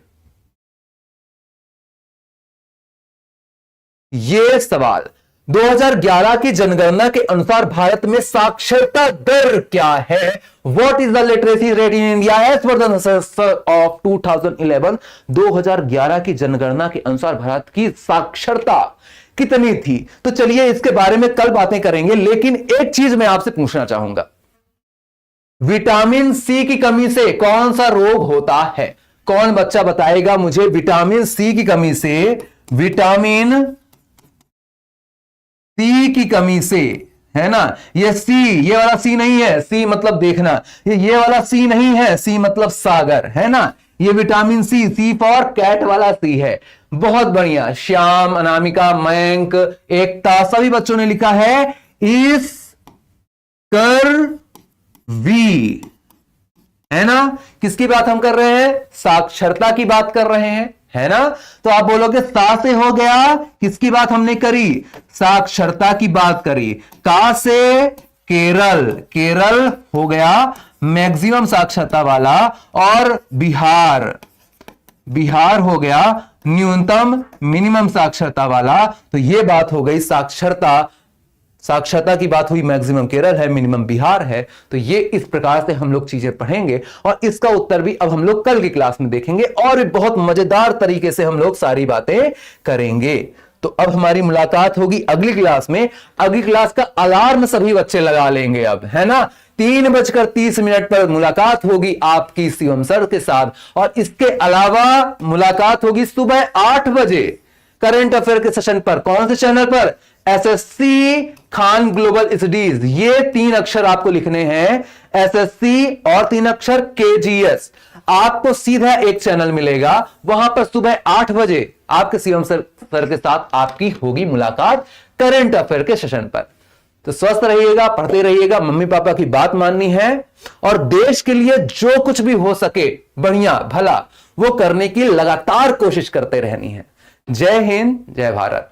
ये सवाल 2011 की जनगणना के अनुसार भारत में साक्षरता दर क्या है? What is the literacy rate in India as per the census of 2011? 2011 की जनगणना के अनुसार भारत की साक्षरता कितनी थी? तो चलिए इसके बारे में कल बातें करेंगे, लेकिन एक चीज मैं आपसे पूछना चाहूंगा, विटामिन सी की कमी से कौन सा रोग होता है? कौन बच्चा बताएगा मुझे? विटामिन सी की कमी से, विटामिन सी की कमी से, है ना। ये सी, ये वाला सी नहीं है, सी मतलब देखना, ये वाला सी नहीं है, सी मतलब सागर, है ना। ये vitamin C, C for cat वाला सी है। बहुत बढ़िया। श्याम, अनामिका, मयंक, एकता, सभी बच्चों ने लिखा है इस कर वी, है ना। किसकी बात हम कर रहे हैं? साक्षरता की बात कर रहे हैं, है ना। तो आप बोलोगे सा से हो गया, किसकी बात हमने करी? साक्षरता की बात करी। का से केरल, केरल हो गया मैक्सिमम साक्षरता वाला, और बिहार, बिहार हो गया न्यूनतम मिनिमम साक्षरता वाला। तो यह बात हो गई साक्षरता साक्षरता की बात हुई, मैक्सिमम केरल है, मिनिमम बिहार है। तो ये इस प्रकार से हम लोग चीजें पढ़ेंगे और इसका उत्तर भी अब हम लोग कल की क्लास में देखेंगे और भी बहुत मजेदार तरीके से हम लोग सारी बातें करेंगे। तो अब हमारी मुलाकात होगी अगली क्लास में। अगली क्लास का अलार्म सभी बच्चे लगा लेंगे अब, है ना। 3:30 पर मुलाकात होगी आपकी शिवम सर के साथ और इसके अलावा मुलाकात होगी सुबह 8 बजे करंट अफेयर के सेशन पर। कौन से चैनल पर? SSC Khan global studies. ये 3 अक्षर आपको लिखने हैं, एसएससी और 3 अक्षर केजीएस। आपको सीधा एक चैनल मिलेगा, वहां पर सुबह 8 बजे आपके सीएम सर के साथ आपकी होगी मुलाकात करंट अफेयर के सेशन पर। तो स्वस्थ रहिएगा, पढ़ते रहिएगा, मम्मी पापा की बात माननी है और देश के लिए जो कुछ भी हो सके बढ़िया भला वो करने की लगातार कोशिश करते रहनी है। जय हिंद, जय भारत।